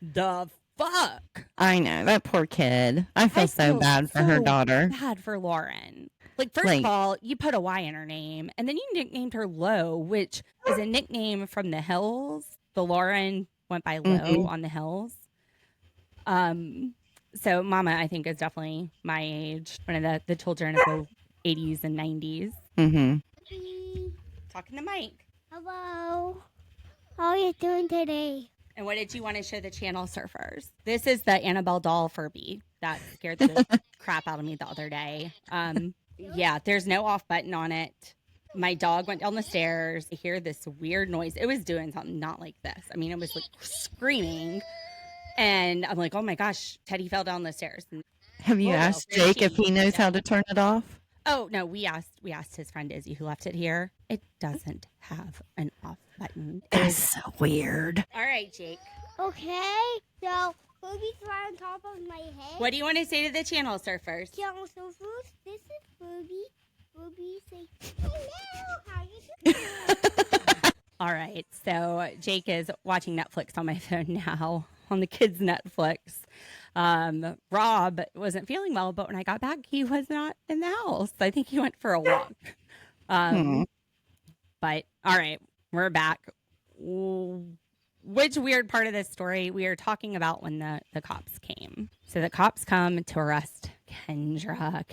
The fuck? I know, that poor kid. I feel so bad for her daughter. Bad for Lauren. Like, first of all, you put a Y in her name, and then you nicknamed her Low, which is a nickname from the hills. The Lauren went by Low on the hills. So Mama, I think, is definitely my age. One of the children of the 80s and 90s. Talking to Mike. Hello. How are you doing today? And what did you want to show the channel surfers? This is the Annabelle doll Furby that scared the crap out of me the other day. Yeah, there's no off button on it. My dog went down the stairs. I hear this weird noise. It was doing something not like this. I mean, it was like screaming. And I'm like, oh my gosh, Teddy fell down the stairs. Have you asked Jake if he knows how to turn it off? Oh, no, we asked his friend Izzy, who left it here. It doesn't have an off button. That's so weird. All right, Jake. Okay. So, Ruby's right on top of my head. What do you want to say to the channel surfers? Channel surfers, this is Ruby Ruby say, hello, how you doing? All right. So Jake is watching Netflix on my phone now, on the kids' Netflix. Rob wasn't feeling well, but when I got back, he was not in the house. I think he went for a walk. But all right, we're back. Which weird part of this story we are talking about when the cops came. So the cops come to arrest Kendra.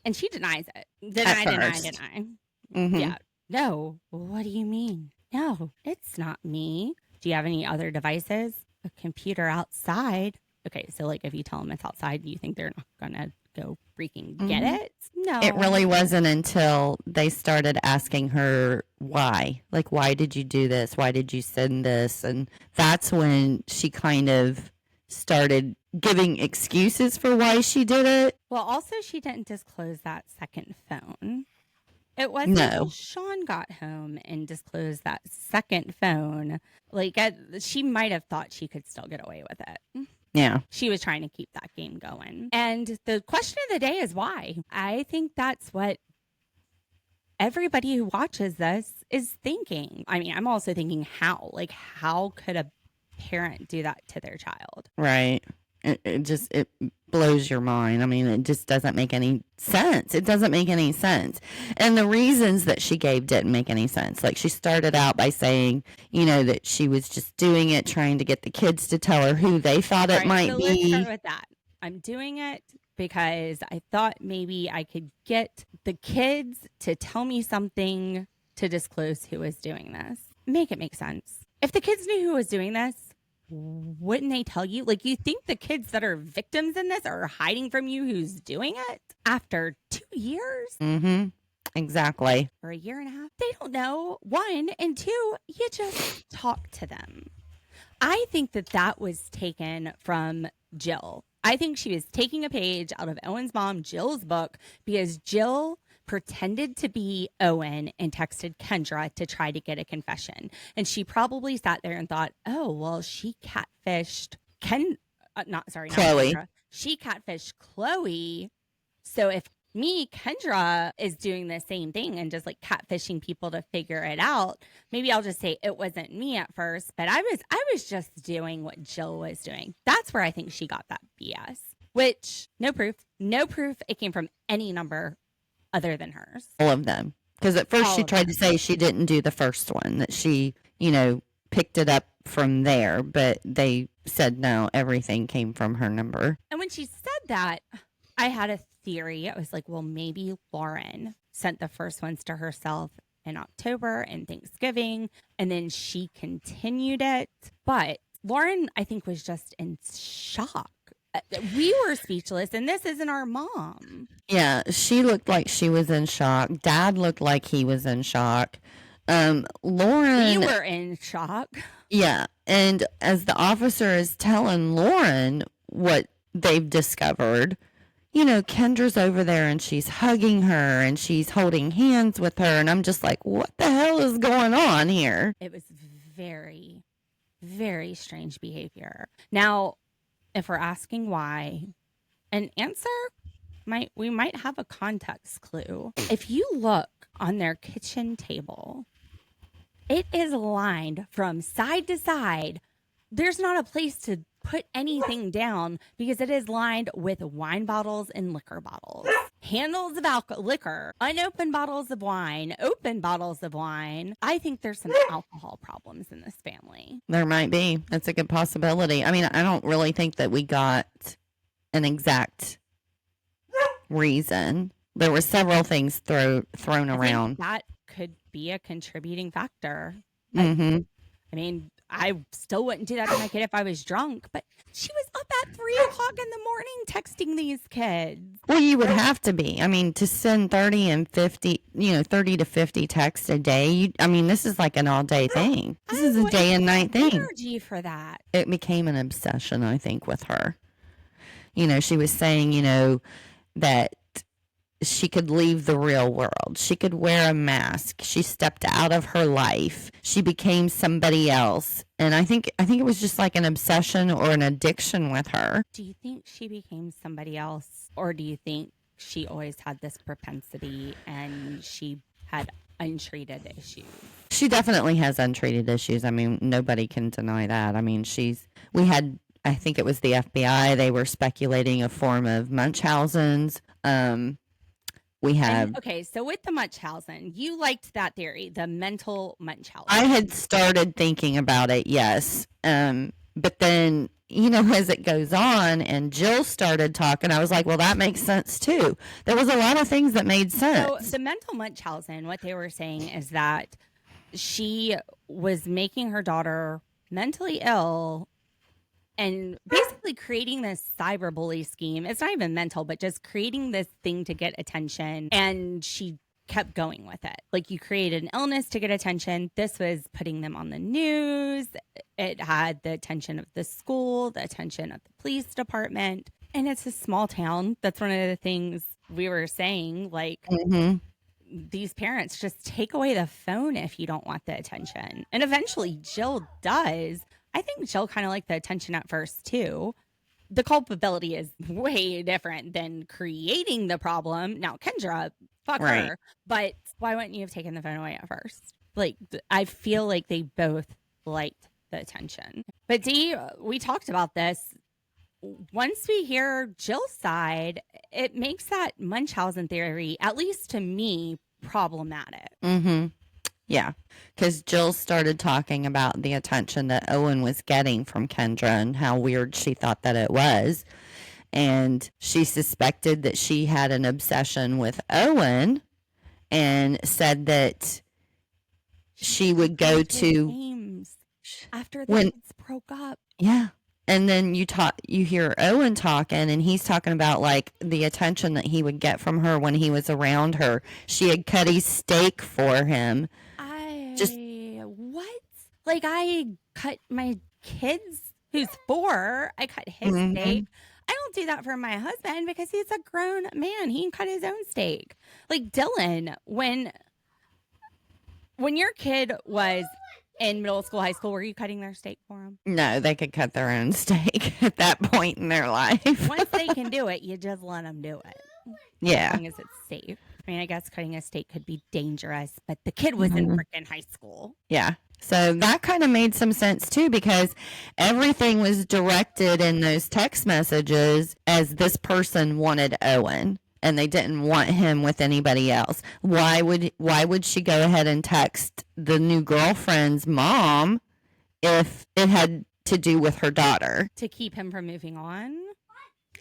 And she denies it. Deny. Mm-hmm. Yeah. No. What do you mean? No, it's not me. Do you have any other devices? A computer outside? Okay, so like if you tell them it's outside, do you think they're not going to go freaking get it? No. It really wasn't until they started asking her why. Like, why did you do this? Why did you send this? And that's when she kind of started giving excuses for why she did it. Well, also, she didn't disclose that second phone. It wasn't until Sean got home and disclosed that second phone. Like, she might have thought she could still get away with it. Yeah. She was trying to keep that game going. And the question of the day is why? I think that's what everybody who watches this is thinking. I mean, I'm also thinking how. Like, how could a parent do that to their child? Right. It blows your mind. I mean, it just doesn't make any sense. It doesn't make any sense. And the reasons that she gave didn't make any sense. Like, she started out by saying, that she was just doing it, trying to get the kids to tell her who they thought it might be. Let's start with that. I'm doing it because I thought maybe I could get the kids to tell me something to disclose who was doing this. Make it make sense. If the kids knew who was doing this, wouldn't they tell you? Like, you think the kids that are victims in this are hiding from you who's doing it after 2 years? Mm-hmm. Exactly. Or a year and a half? They don't know. 1, and 2, you just talk to them. I think that was taken from Jill. I think she was taking a page out of Owen's mom, Jill's book, because Jill pretended to be Owen and texted Kendra to try to get a confession. And she probably sat there and thought, oh, well, she catfished Chloe. Not Kendra. She catfished Chloe. So if Kendra is doing the same thing and just like catfishing people to figure it out, maybe I'll just say it wasn't me at first, but I was just doing what Jill was doing. That's where I think she got that BS, which no proof it came from any number other than hers. All of them. Because at first she tried to say she didn't do the first one, that she, picked it up from there, but they said no, everything came from her number. And when she said that, I had a theory. I was like, well, maybe Lauryn sent the first ones to herself in October and Thanksgiving, and then she continued it. But Lauryn, I think, was just in shock. We were speechless, and this isn't our mom. Yeah, she looked like she was in shock. Dad looked like he was in shock. Lauryn... We were in shock. Yeah, and as the officer is telling Lauryn what they've discovered, Kendra's over there, and she's hugging her, and she's holding hands with her, and I'm just like, what the hell is going on here? It was very, very strange behavior. Now, if we're asking why, an answer we might have a context clue. If you look on their kitchen table, it is lined from side to side. There's not a place to put anything down because it is lined with wine bottles and liquor bottles, handles of liquor, unopened bottles of wine, open bottles of wine. I think there's some alcohol problems in this family. There might be. That's a good possibility. I mean, I don't really think that we got an exact reason. There were several things thrown around. That could be a contributing factor. Mm-hmm. I mean, I still wouldn't do that to my kid if I was drunk, but she was up at 3:00 in the morning texting these kids. Well, you would have to be. I mean, to send 30 to 50 texts a day. This is like an all day thing. This is a day and night thing. Energy for that. It became an obsession, I think, with her. She was saying, that she could leave the real world. She could wear a mask. She stepped out of her life. She became somebody else. And I think it was just like an obsession or an addiction with her. Do you think she became somebody else, or do you think she always had this propensity and she had untreated issues. She definitely has untreated issues. I mean, nobody can deny that. I mean, I think it was the FBI, they were speculating a form of Munchausen's. Okay, so with the Munchausen, you liked that theory, the mental Munchausen. I had started thinking about it, yes. But then, as it goes on and Jill started talking, I was like, well, that makes sense too. There was a lot of things that made sense. So the mental Munchausen, what they were saying is that she was making her daughter mentally ill and basically creating this cyberbully scheme. It's not even mental, but just creating this thing to get attention. And she kept going with it. Like, you created an illness to get attention. This was putting them on the news. It had the attention of the school, the attention of the police department. And it's a small town. That's one of the things we were saying. Like, these parents just take away the phone if you don't want the attention. And eventually Jill does. I think Jill kind of liked the attention at first too. The culpability is way different than creating the problem. Now, Kendra, fuck her. But why wouldn't you have taken the phone away at first? Like, I feel like they both liked the attention. But Dee, we talked about this. Once we hear Jill's side, it makes that Munchausen theory, at least to me, problematic. Yeah, because Jill started talking about the attention that Owen was getting from Kendra and how weird she thought that it was. And she suspected that she had an obsession with Owen and said that she would go to games after the kids broke up. Yeah. And then you hear Owen talking, and he's talking about like the attention that he would get from her when he was around her. She had cut his steak for him. What? Like, I cut my kids, who's 4, I cut his steak. I don't do that for my husband because he's a grown man. He can cut his own steak. Like, Dylan, when your kid was in middle school, high school, were you cutting their steak for them? No, they could cut their own steak at that point in their life. Once they can do it, you just let them do it. Yeah. As long as it's safe. I mean, I guess cutting a steak could be dangerous, but the kid was in freaking high school. Yeah. So that kind of made some sense too, because everything was directed in those text messages as this person wanted Owen and they didn't want him with anybody else. Why would she go ahead and text the new girlfriend's mom if it had to do with her daughter? To keep him from moving on?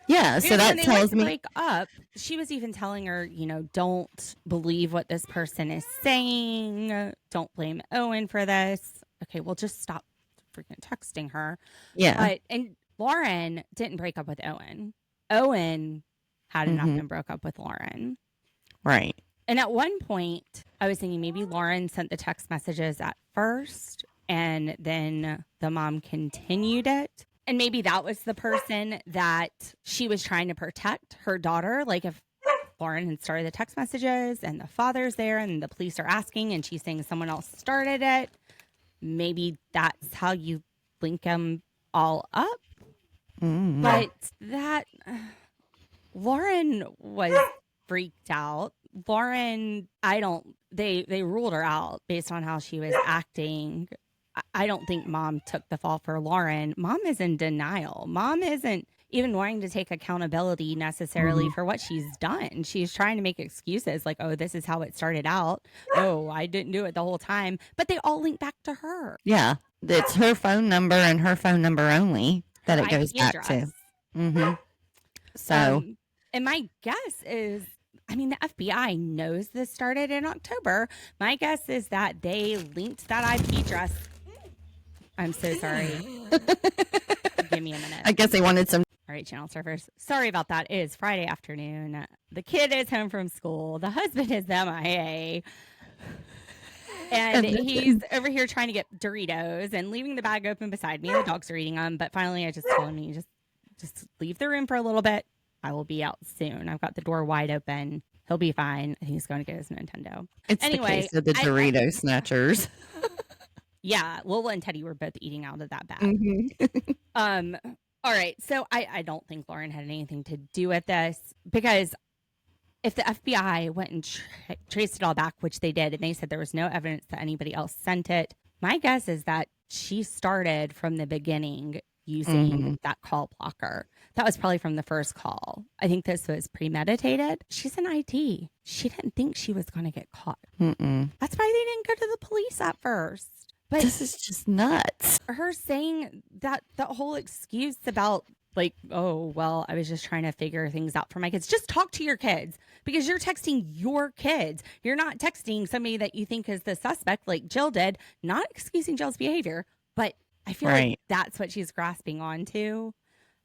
Yeah, so that tells me. Break up. She was even telling her, don't believe what this person is saying. Don't blame Owen for this. Okay, well, just stop freaking texting her. Yeah. And Lauryn didn't break up with Owen. Owen had enough and broke up with Lauryn. Right. And at one point, I was thinking maybe Lauryn sent the text messages at first, and then the mom continued it. And maybe that was the person that she was trying to protect, her daughter. Like, if Lauryn had started the text messages and the father's there and the police are asking and she's saying someone else started it, maybe that's how you link them all up. But that Lauryn was freaked out. Lauryn, they ruled her out based on how she was acting. I don't think mom took the fall for Lauryn. Mom is in denial. Mom isn't even wanting to take accountability necessarily for what she's done. She's trying to make excuses like, oh, this is how it started out. Oh, I didn't do it the whole time. But they all link back to her. Yeah. It's her phone number and her phone number only that it goes back to. So. And my guess is, I mean, the FBI knows this started in October. My guess is that they linked that IP address. I'm so sorry. Give me a minute. I guess they wanted some. All right, channel surfers. Sorry about that. It is Friday afternoon. The kid is home from school. The husband is MIA. And he's over here trying to get Doritos and leaving the bag open beside me. The dogs are eating them. But finally, I just told him, you just leave the room for a little bit. I will be out soon. I've got the door wide open. He'll be fine. I think he's going to get his Nintendo. It's anyway, the case of the Dorito snatchers. Yeah, Lola and Teddy were both eating out of that bag. All right, so I don't think Lauryn had anything to do with this because if the FBI went and traced it all back, which they did, and they said there was no evidence that anybody else sent it, my guess is that she started from the beginning using that call blocker. That was probably from the first call. I think this was premeditated. She's an IT. She didn't think she was going to get caught. That's why they didn't go to the police at first. But this is just nuts. Her saying that whole excuse about like, oh, well, I was just trying to figure things out for my kids. Just talk to your kids because you're texting your kids. You're not texting somebody that you think is the suspect like Jill did, not excusing Jill's behavior, but I feel like that's what she's grasping onto.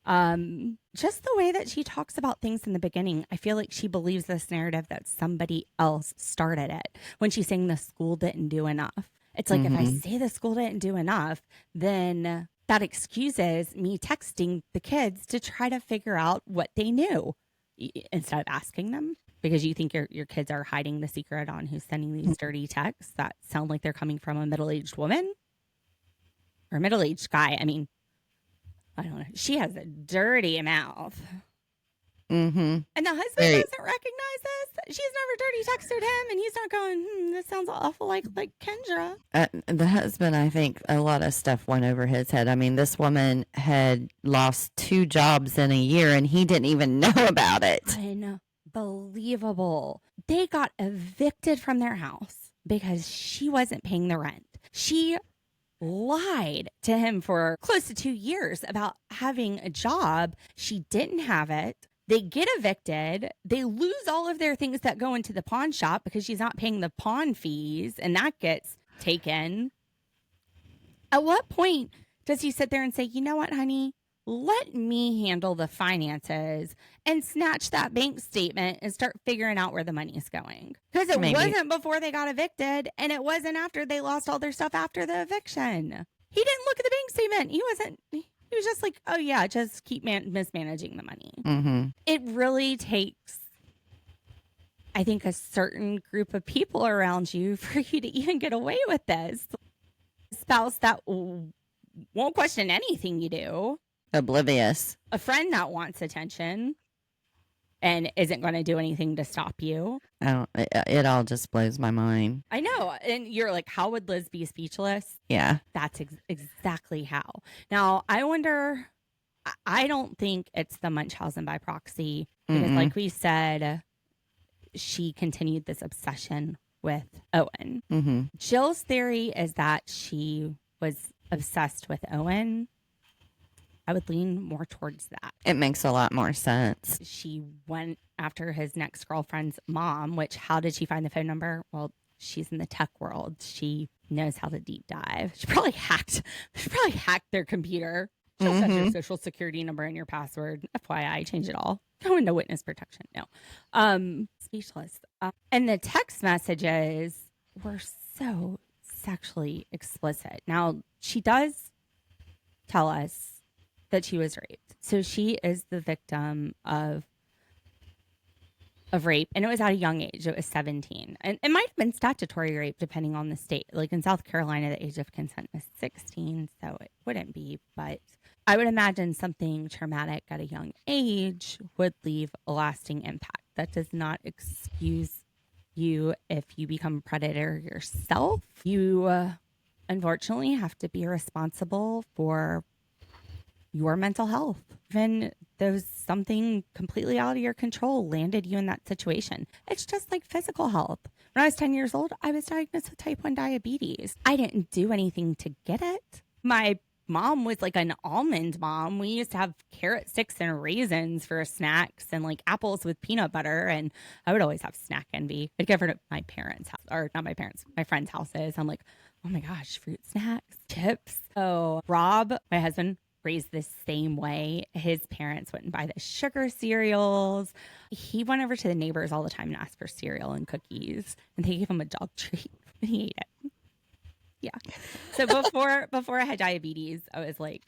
Just the way that she talks about things in the beginning, I feel like she believes this narrative that somebody else started it when she's saying the school didn't do enough. It's like, if I say the school didn't do enough, then that excuses me texting the kids to try to figure out what they knew instead of asking them, because you think your kids are hiding the secret on who's sending these dirty texts that sound like they're coming from a middle-aged woman or a middle-aged guy. I mean, I don't know. She has a dirty mouth. And the husband doesn't recognize this. She's never dirty texted him, and he's not going, this sounds awful like Kendra. The husband, I think a lot of stuff went over his head. I mean, this woman had lost 2 jobs in a year, and he didn't even know about it. Unbelievable. They got evicted from their house because she wasn't paying the rent. She lied to him for close to 2 years about having a job. She didn't have it. They get evicted. They lose all of their things that go into the pawn shop because she's not paying the pawn fees, and that gets taken. At what point does he sit there and say, you know what, honey, let me handle the finances and snatch that bank statement and start figuring out where the money is going? Because it wasn't before they got evicted, and it wasn't after they lost all their stuff after the eviction. He didn't look at the bank statement. He was just like, oh, yeah, just keep mismanaging the money. It really takes, I think, a certain group of people around you for you to even get away with this. A spouse that won't question anything you do. Oblivious. A friend that wants attention and isn't going to do anything to stop you. It all just blows my mind. I know. And you're like, how would Liz be speechless? Yeah. That's exactly how. Now, I wonder, I don't think it's the Münchausen by proxy. Because like we said, she continued this obsession with Owen. Jill's theory is that she was obsessed with Owen. I would lean more towards that. It makes a lot more sense. She went after his next girlfriend's mom, which, how did she find the phone number? Well, she's in the tech world. She knows how to deep dive. She probably hacked their computer. She'll set your social security number and your password. FYI, change it all. Go into witness protection. No. Speechless. And the text messages were so sexually explicit. Now, she does tell us that she was raped. So she is the victim of rape, and it was at a young age. It was 17. And it might have been statutory rape depending on the state. Like in South Carolina, the age of consent is 16, so it wouldn't be. But I would imagine something traumatic at a young age would leave a lasting impact. That does not excuse you if you become a predator yourself. You unfortunately have to be responsible for your mental health. Even though something completely out of your control landed you in that situation. It's just like physical health. When I was 10 years old, I was diagnosed with type 1 diabetes. I didn't do anything to get it. My mom was like an almond mom. We used to have carrot sticks and raisins for snacks and like apples with peanut butter. And I would always have snack envy. I'd go over to my parents' house, or not my parents, my friends' houses. I'm like, oh my gosh, fruit snacks, chips. So Rob, my husband, raised the same way. His parents went and buy the sugar cereals. He went over to the neighbors all the time and asked for cereal and cookies, and they gave him a dog treat. He ate it. Yeah. So before I had diabetes, I was like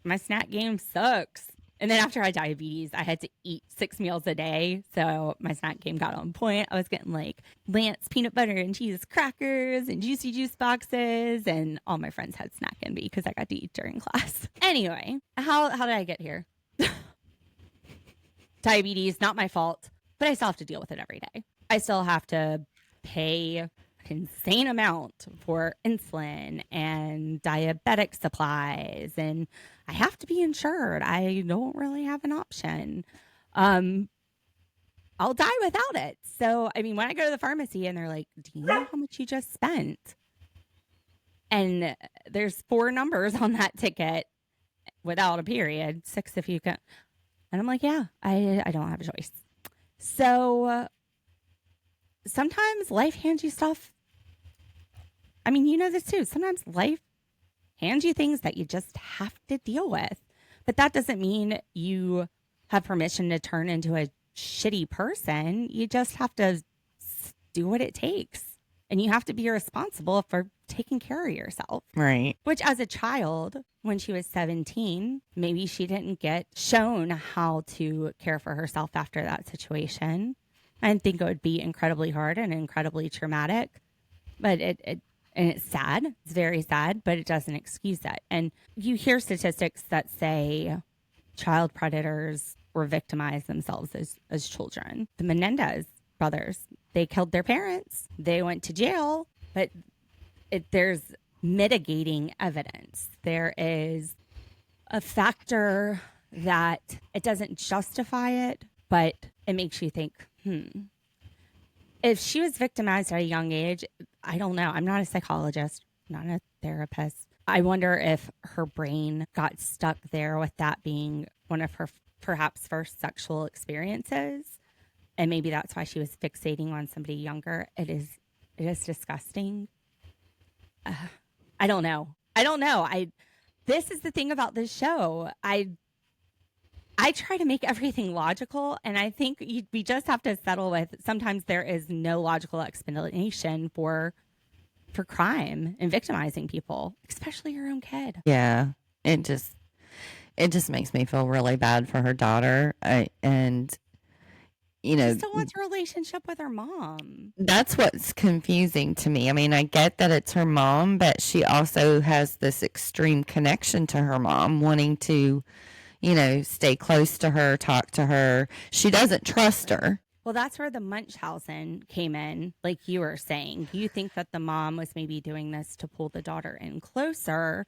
my snack game sucks. And then after I had diabetes, I had to eat 6 meals a day. So my snack game got on point. I was getting like Lance peanut butter and cheese crackers and Juicy Juice boxes. And all my friends had snack envy because I got to eat during class. Anyway, how did I get here? Diabetes, not my fault. but I still have to deal with it every day. I still have to pay an insane amount for insulin and diabetic supplies, and I have to be insured. I don't really have an option. I'll die without it. So, I mean, when I go to the pharmacy and they're like, do you know how much you just spent? And there's 4 numbers on that ticket without a period, 6 if you can. And I'm like, yeah, I don't have a choice. So sometimes life hands you stuff. I mean, you know this too. Sometimes life hands you things that you just have to deal with. But that doesn't mean you have permission to turn into a shitty person. You just have to do what it takes. And you have to be responsible for taking care of yourself. Right. Which, as a child, when she was 17, maybe she didn't get shown how to care for herself after that situation. I think it would be incredibly hard and incredibly traumatic. But and it's sad. It's very sad, but it doesn't excuse it. And you hear statistics that say child predators were victimized themselves as children. The Menendez brothers, they killed their parents. They went to jail, but there's mitigating evidence. There is a factor that it doesn't justify it, but it makes you think, if she was victimized at a young age, I don't know. I'm not a psychologist, not a therapist. I wonder if her brain got stuck there with that being one of her perhaps first sexual experiences. And maybe that's why she was fixating on somebody younger. It is disgusting. I don't know. This is the thing about this show. I try to make everything logical, and I think we just have to settle with sometimes there is no logical explanation for crime and victimizing people, especially your own kid. Yeah, it just makes me feel really bad for her daughter. She still wants a relationship with her mom. That's what's confusing to me. I mean, I get that it's her mom, but she also has this extreme connection to her mom, wanting to, stay close to her, talk to her. She doesn't trust her. Well, that's where the Münchausen came in, like you were saying. You think that the mom was maybe doing this to pull the daughter in closer,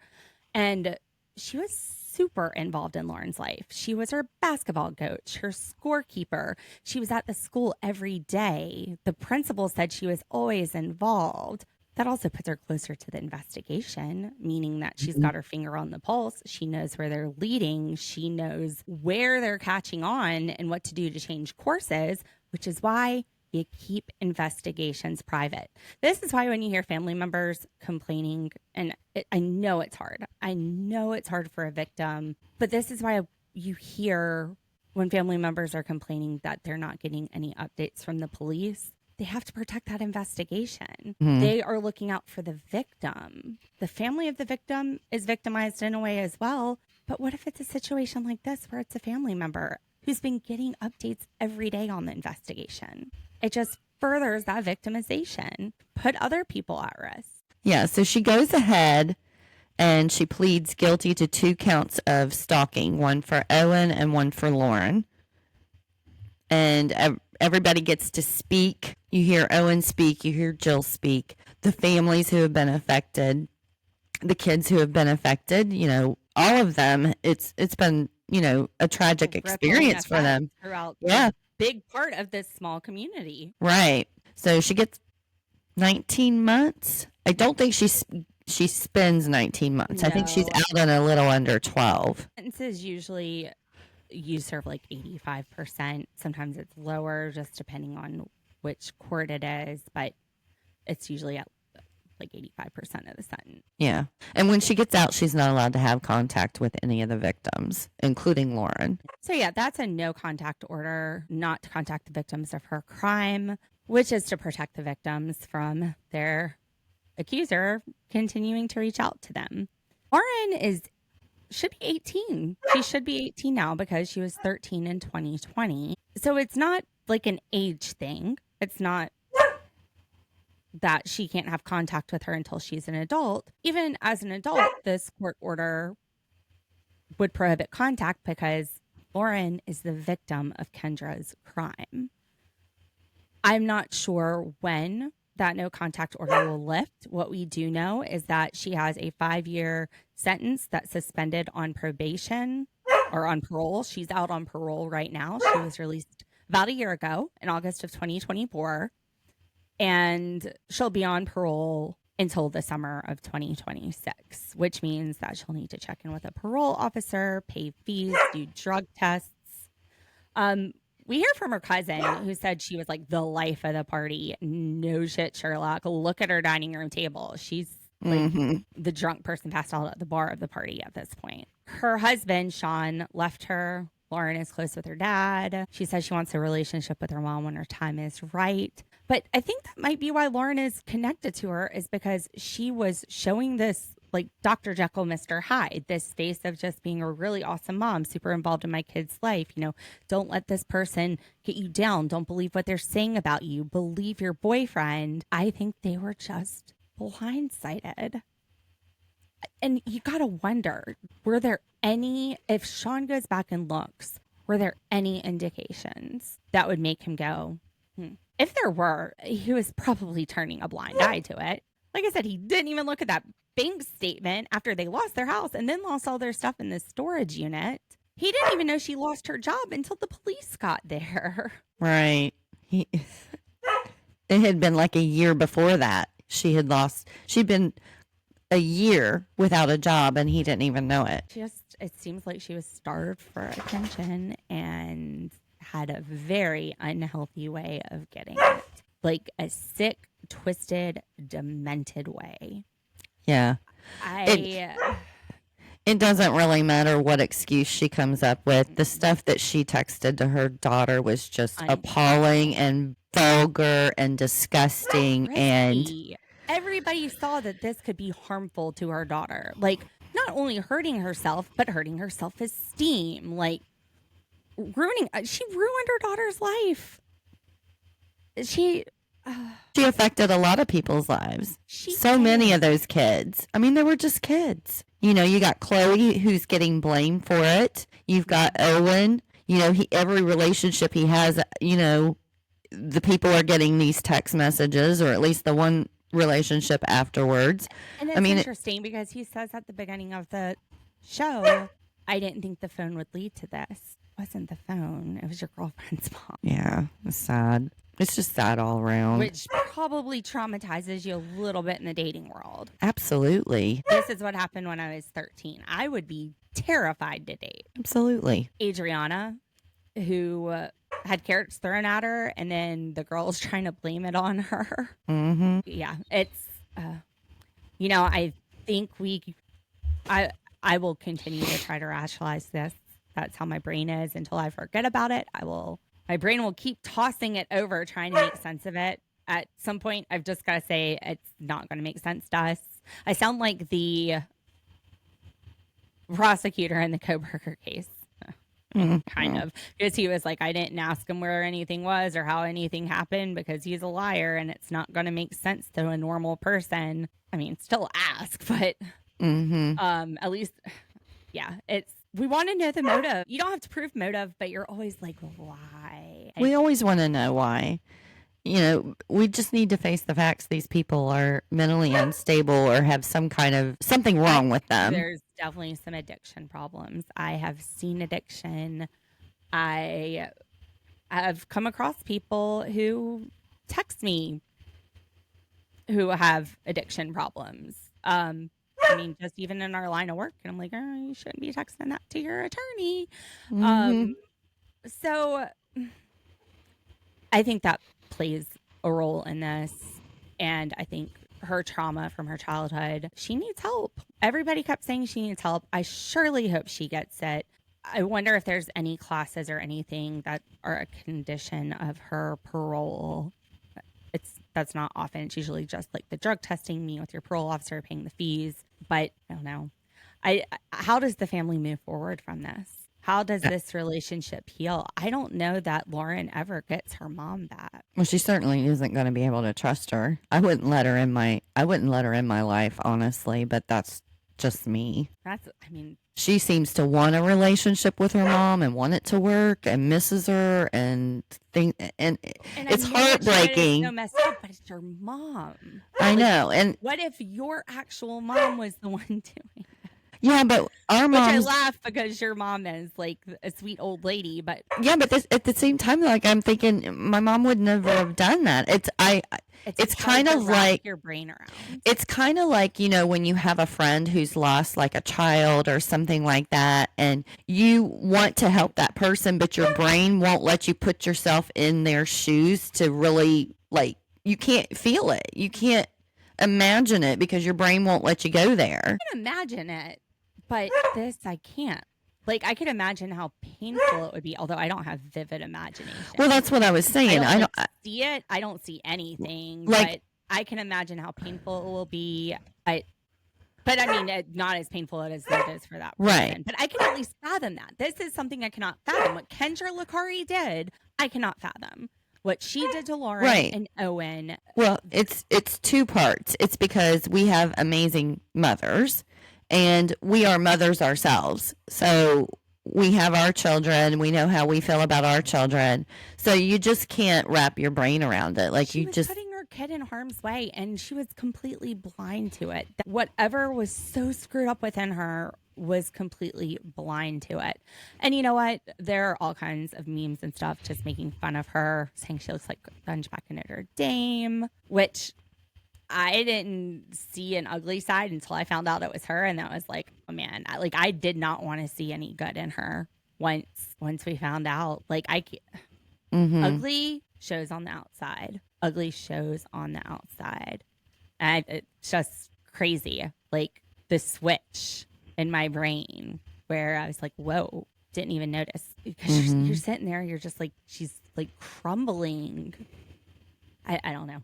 and she was super involved in Lauren's life. She was her basketball coach, her scorekeeper. She was at the school every day. The principal said she was always involved. That also puts her closer to the investigation, meaning that she's got her finger on the pulse. She knows where they're leading. She knows where they're catching on and what to do to change courses, which is why you keep investigations private. This is why when you hear family members complaining, and I know it's hard. I know it's hard for a victim, but this is why you hear when family members are complaining that they're not getting any updates from the police. They have to protect that investigation. They are looking out for the victim. The family of the victim is victimized in a way as well. But what if it's a situation like this where it's a family member who's been getting updates every day on the investigation? It just furthers that victimization, put other people at risk. Yeah, so she goes ahead and she pleads guilty to 2 counts of stalking, one for Owen and one for Lauren. And everybody gets to speak. You hear Owen speak, you hear Jill speak. The families who have been affected, the kids who have been affected, all of them, it's been, a tragic experience for them. Throughout big part of this small community. Right. So she gets 19 months. I don't think she spends 19 months. No. I think she's out on a little under 12. Sentences usually you serve like 85%. Sometimes it's lower, just depending on which court it is, but it's usually at like 85% of the sentence. Yeah. And when she gets out, she's not allowed to have contact with any of the victims, including Lauren. So yeah, that's a no contact order, not to contact the victims of her crime, which is to protect the victims from their accuser continuing to reach out to them. Lauren should be 18. She should be 18 now because she was 13 in 2020. So it's not like an age thing. It's not that she can't have contact with her until she's an adult. Even as an adult, this court order would prohibit contact because Lauren is the victim of Kendra's crime. I'm not sure when that no contact order will lift. What we do know is that she has a 5-year sentence that's suspended on probation or on parole. She's out on parole right now. She was released about a year ago in August of 2024, and she'll be on parole until the summer of 2026, which means that she'll need to check in with a parole officer, pay fees, do drug tests. We hear from her cousin who said she was like the life of the party. No shit, Sherlock. Look at her dining room table. She's like the drunk person passed out at the bar of the party at this point. Her husband, Sean, left her. Lauryn is close with her dad. She says she wants a relationship with her mom when her time is right. But I think that might be why Lauryn is connected to her, is because she was showing this like Dr. Jekyll, Mr. Hyde, this face of just being a really awesome mom, super involved in my kid's life. You know, don't let this person get you down. Don't believe what they're saying about you. Believe your boyfriend. I think they were just blindsided. And you got to wonder, were there any, if Sean goes back and looks, were there any indications that would make him go, If there were, he was probably turning a blind eye to it. Like I said, he didn't even look at that bank statement after they lost their house and then lost all their stuff in the storage unit. He didn't even know she lost her job until the police got there. Right. It had been like a year before that. She'd been a year without a job and he didn't even know it. It seems like she was starved for attention and had a very unhealthy way of getting it. Like a sick, twisted, demented way. Yeah. It doesn't really matter what excuse she comes up with. The stuff that she texted to her daughter was just appalling and vulgar and disgusting. And everybody saw that this could be harmful to her daughter. Like, not only hurting herself, but hurting her self-esteem. Like, she ruined her daughter's life. She affected a lot of people's lives. Many of those kids. I mean, they were just kids. You know, you got Chloe, who's getting blamed for it. You've got Owen. You know, every relationship he has, you know, the people are getting these text messages, or at least the one relationship afterwards. And it's interesting because he says at the beginning of the show, I didn't think the phone would lead to this. It wasn't the phone. It was your girlfriend's mom. Yeah, it's sad. It's just sad all around. Which probably traumatizes you a little bit in the dating world. Absolutely. This is what happened when I was 13. I would be terrified to date. Absolutely. Adriana, who had carrots thrown at her, and then the girl's trying to blame it on her. Mm-hmm. Yeah, it's, you know, I think I will continue to try to rationalize this. That's how my brain is until I forget about it. My brain will keep tossing it over, trying to make sense of it. At some point, I've just got to say it's not going to make sense to us. I sound like the prosecutor in the Coburger case. Kind of. Because he was like, I didn't ask him where anything was or how anything happened because he's a liar and it's not going to make sense to a normal person. I mean, still ask, but at least, yeah, we want to know the motive. You don't have to prove motive, but you're always like, why? We always want to know why. You know, we just need to face the facts. These people are mentally unstable or have something wrong with them. There's definitely some addiction problems. I have seen addiction. I have come across people who text me who have addiction problems. I mean, just even in our line of work, and I'm like, oh, you shouldn't be texting that to your attorney. So I think that plays a role in this. And I think her trauma from her childhood, she needs help. Everybody kept saying she needs help. I surely hope she gets it. I wonder if there's any classes or anything that are a condition of her parole. That's not often. It's usually just like the drug testing, meeting with your parole officer, paying the fees. But I don't know. How does the family move forward from this? How does this relationship heal? I don't know that Lauryn ever gets her mom back. Well, she certainly isn't going to be able to trust her. I wouldn't let her in my life, honestly, but that's just me. I mean, She seems to want a relationship with her mom and want it to work and misses her and and it's I know that shit is heartbreaking. so messed up, but it's your mom. I know. And What if your actual mom was the one doing it? yeah, but our Which I mom's laugh because your mom is like a sweet old lady, but yeah, but at the same time, like I'm thinking, my mom would never have done that. It's hard kind to of wrap like your brain around. it's kind of like, when you have a friend who's lost like a child or something like that, and you want to help that person, but your brain won't let you put yourself in their shoes to really like. You can't feel it. You can't imagine it because your brain won't let you go there. I can imagine it, but this I can't. Like, I could imagine how painful it would be, although I don't have vivid imagination. Well, that's what I was saying. I don't see it. I don't see anything, Like- but I can imagine how painful it will be. But I mean, not as painful as it is for that person. Right. But I can at least fathom that. This is something I cannot fathom. What Kendra Lakari did, I cannot fathom. What she did to Lauryn Right. and Owen. Well, it's two parts. It's because we have amazing mothers and we are mothers ourselves. So we have our children. We know how we feel about our children. So you just can't wrap your brain around it. Like She was putting her kid in harm's way, and she was completely blind to it. Whatever was so screwed up within her was completely blind to it. And you know what? There are all kinds of memes and stuff just making fun of her, saying she looks like Hunchback of Notre Dame, which I didn't see an ugly side until I found out it was her, and that was like, oh man, I did not want to see any good in her once we found out. Like ugly shows on the outside. Ugly shows on the outside. And it's just crazy. Like the switch in my brain where I was like, whoa, didn't even notice. Because you're sitting there, you're just like, she's like crumbling. I don't know.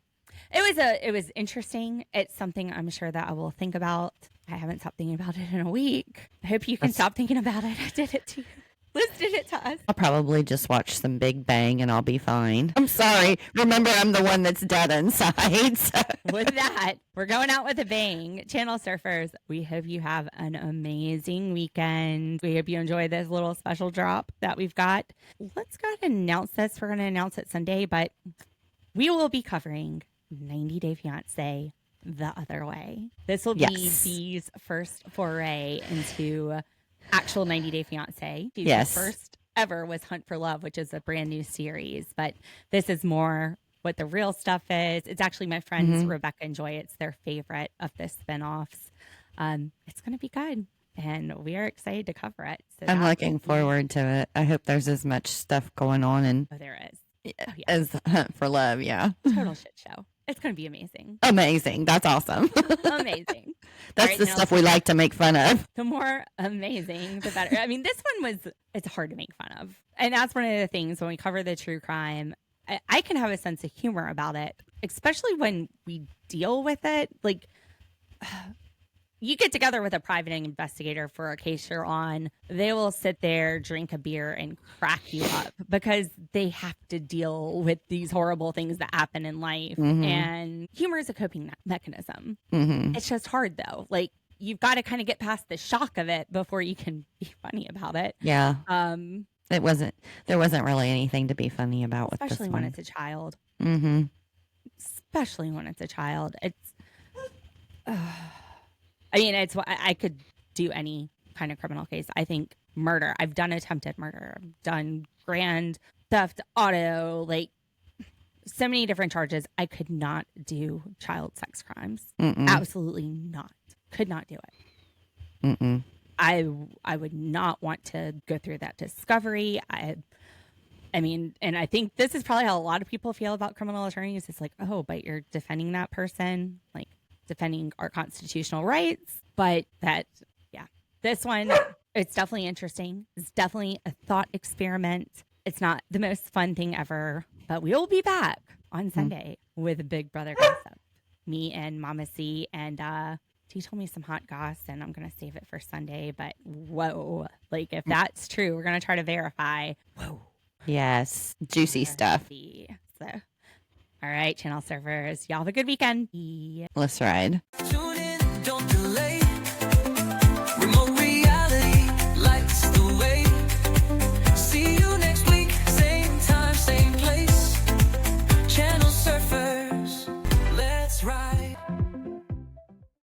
It was interesting. It's something I'm sure that I will think about. I haven't stopped thinking about it in a week. I hope you can stop thinking about it. I did it to you. Liz did it to us. I'll probably just watch some Big Bang and I'll be fine. I'm sorry. Remember, I'm the one that's dead inside. So. With that, we're going out with a bang. Channel Surfers, we hope you have an amazing weekend. We hope you enjoy this little special drop that we've got. Let's go ahead and announce this. We're going to announce it Sunday, but we will be covering 90 Day Fiancé the other way. This will be Bee's first foray into actual 90 Day Fiancé. Yes. The first ever was Hunt for Love, which is a brand new series, but this is more what the real stuff is. It's actually my friends Rebecca and Joy. It's their favorite of the spinoffs. It's going to be good, and we are excited to cover it. So I'm looking forward to it. I hope there's as much stuff going on and there is. as Hunt for Love. Yeah. Total shit show. It's going to be amazing. Amazing. That's awesome. Amazing. That's right, the stuff we like to make fun of. The more amazing, the better. I mean, this one it's hard to make fun of. And that's one of the things when we cover the true crime, I can have a sense of humor about it, especially when we deal with it. Like, you get together with a private investigator for a case you're on, they will sit there, drink a beer, and crack you up because they have to deal with these horrible things that happen in life. And humor is a coping mechanism. It's just hard, though. Like, you've got to kind of get past the shock of it before you can be funny about it. Yeah. There wasn't really anything to be funny about with this one. Especially when it's a child. Especially when it's a child. It's... I mean, I could do any kind of criminal case. I think murder. I've done attempted murder. I've done grand theft, auto, like so many different charges. I could not do child sex crimes. Absolutely not. Could not do it. I would not want to go through that discovery. I mean, and I think this is probably how a lot of people feel about criminal attorneys. It's like, oh, but you're defending that person, like defending our constitutional rights. But this one, it's definitely interesting. It's definitely a thought experiment. It's not the most fun thing ever, but we will be back on Sunday with a Big Brother concept. Me and Mama C, and she told me some hot goss, and I'm going to save it for Sunday. But whoa, like if that's true, we're going to try to verify. Whoa. Yes. Juicy stuff. So, all right, channel servers, y'all have a good weekend. Let's ride. Tune in, don't delay.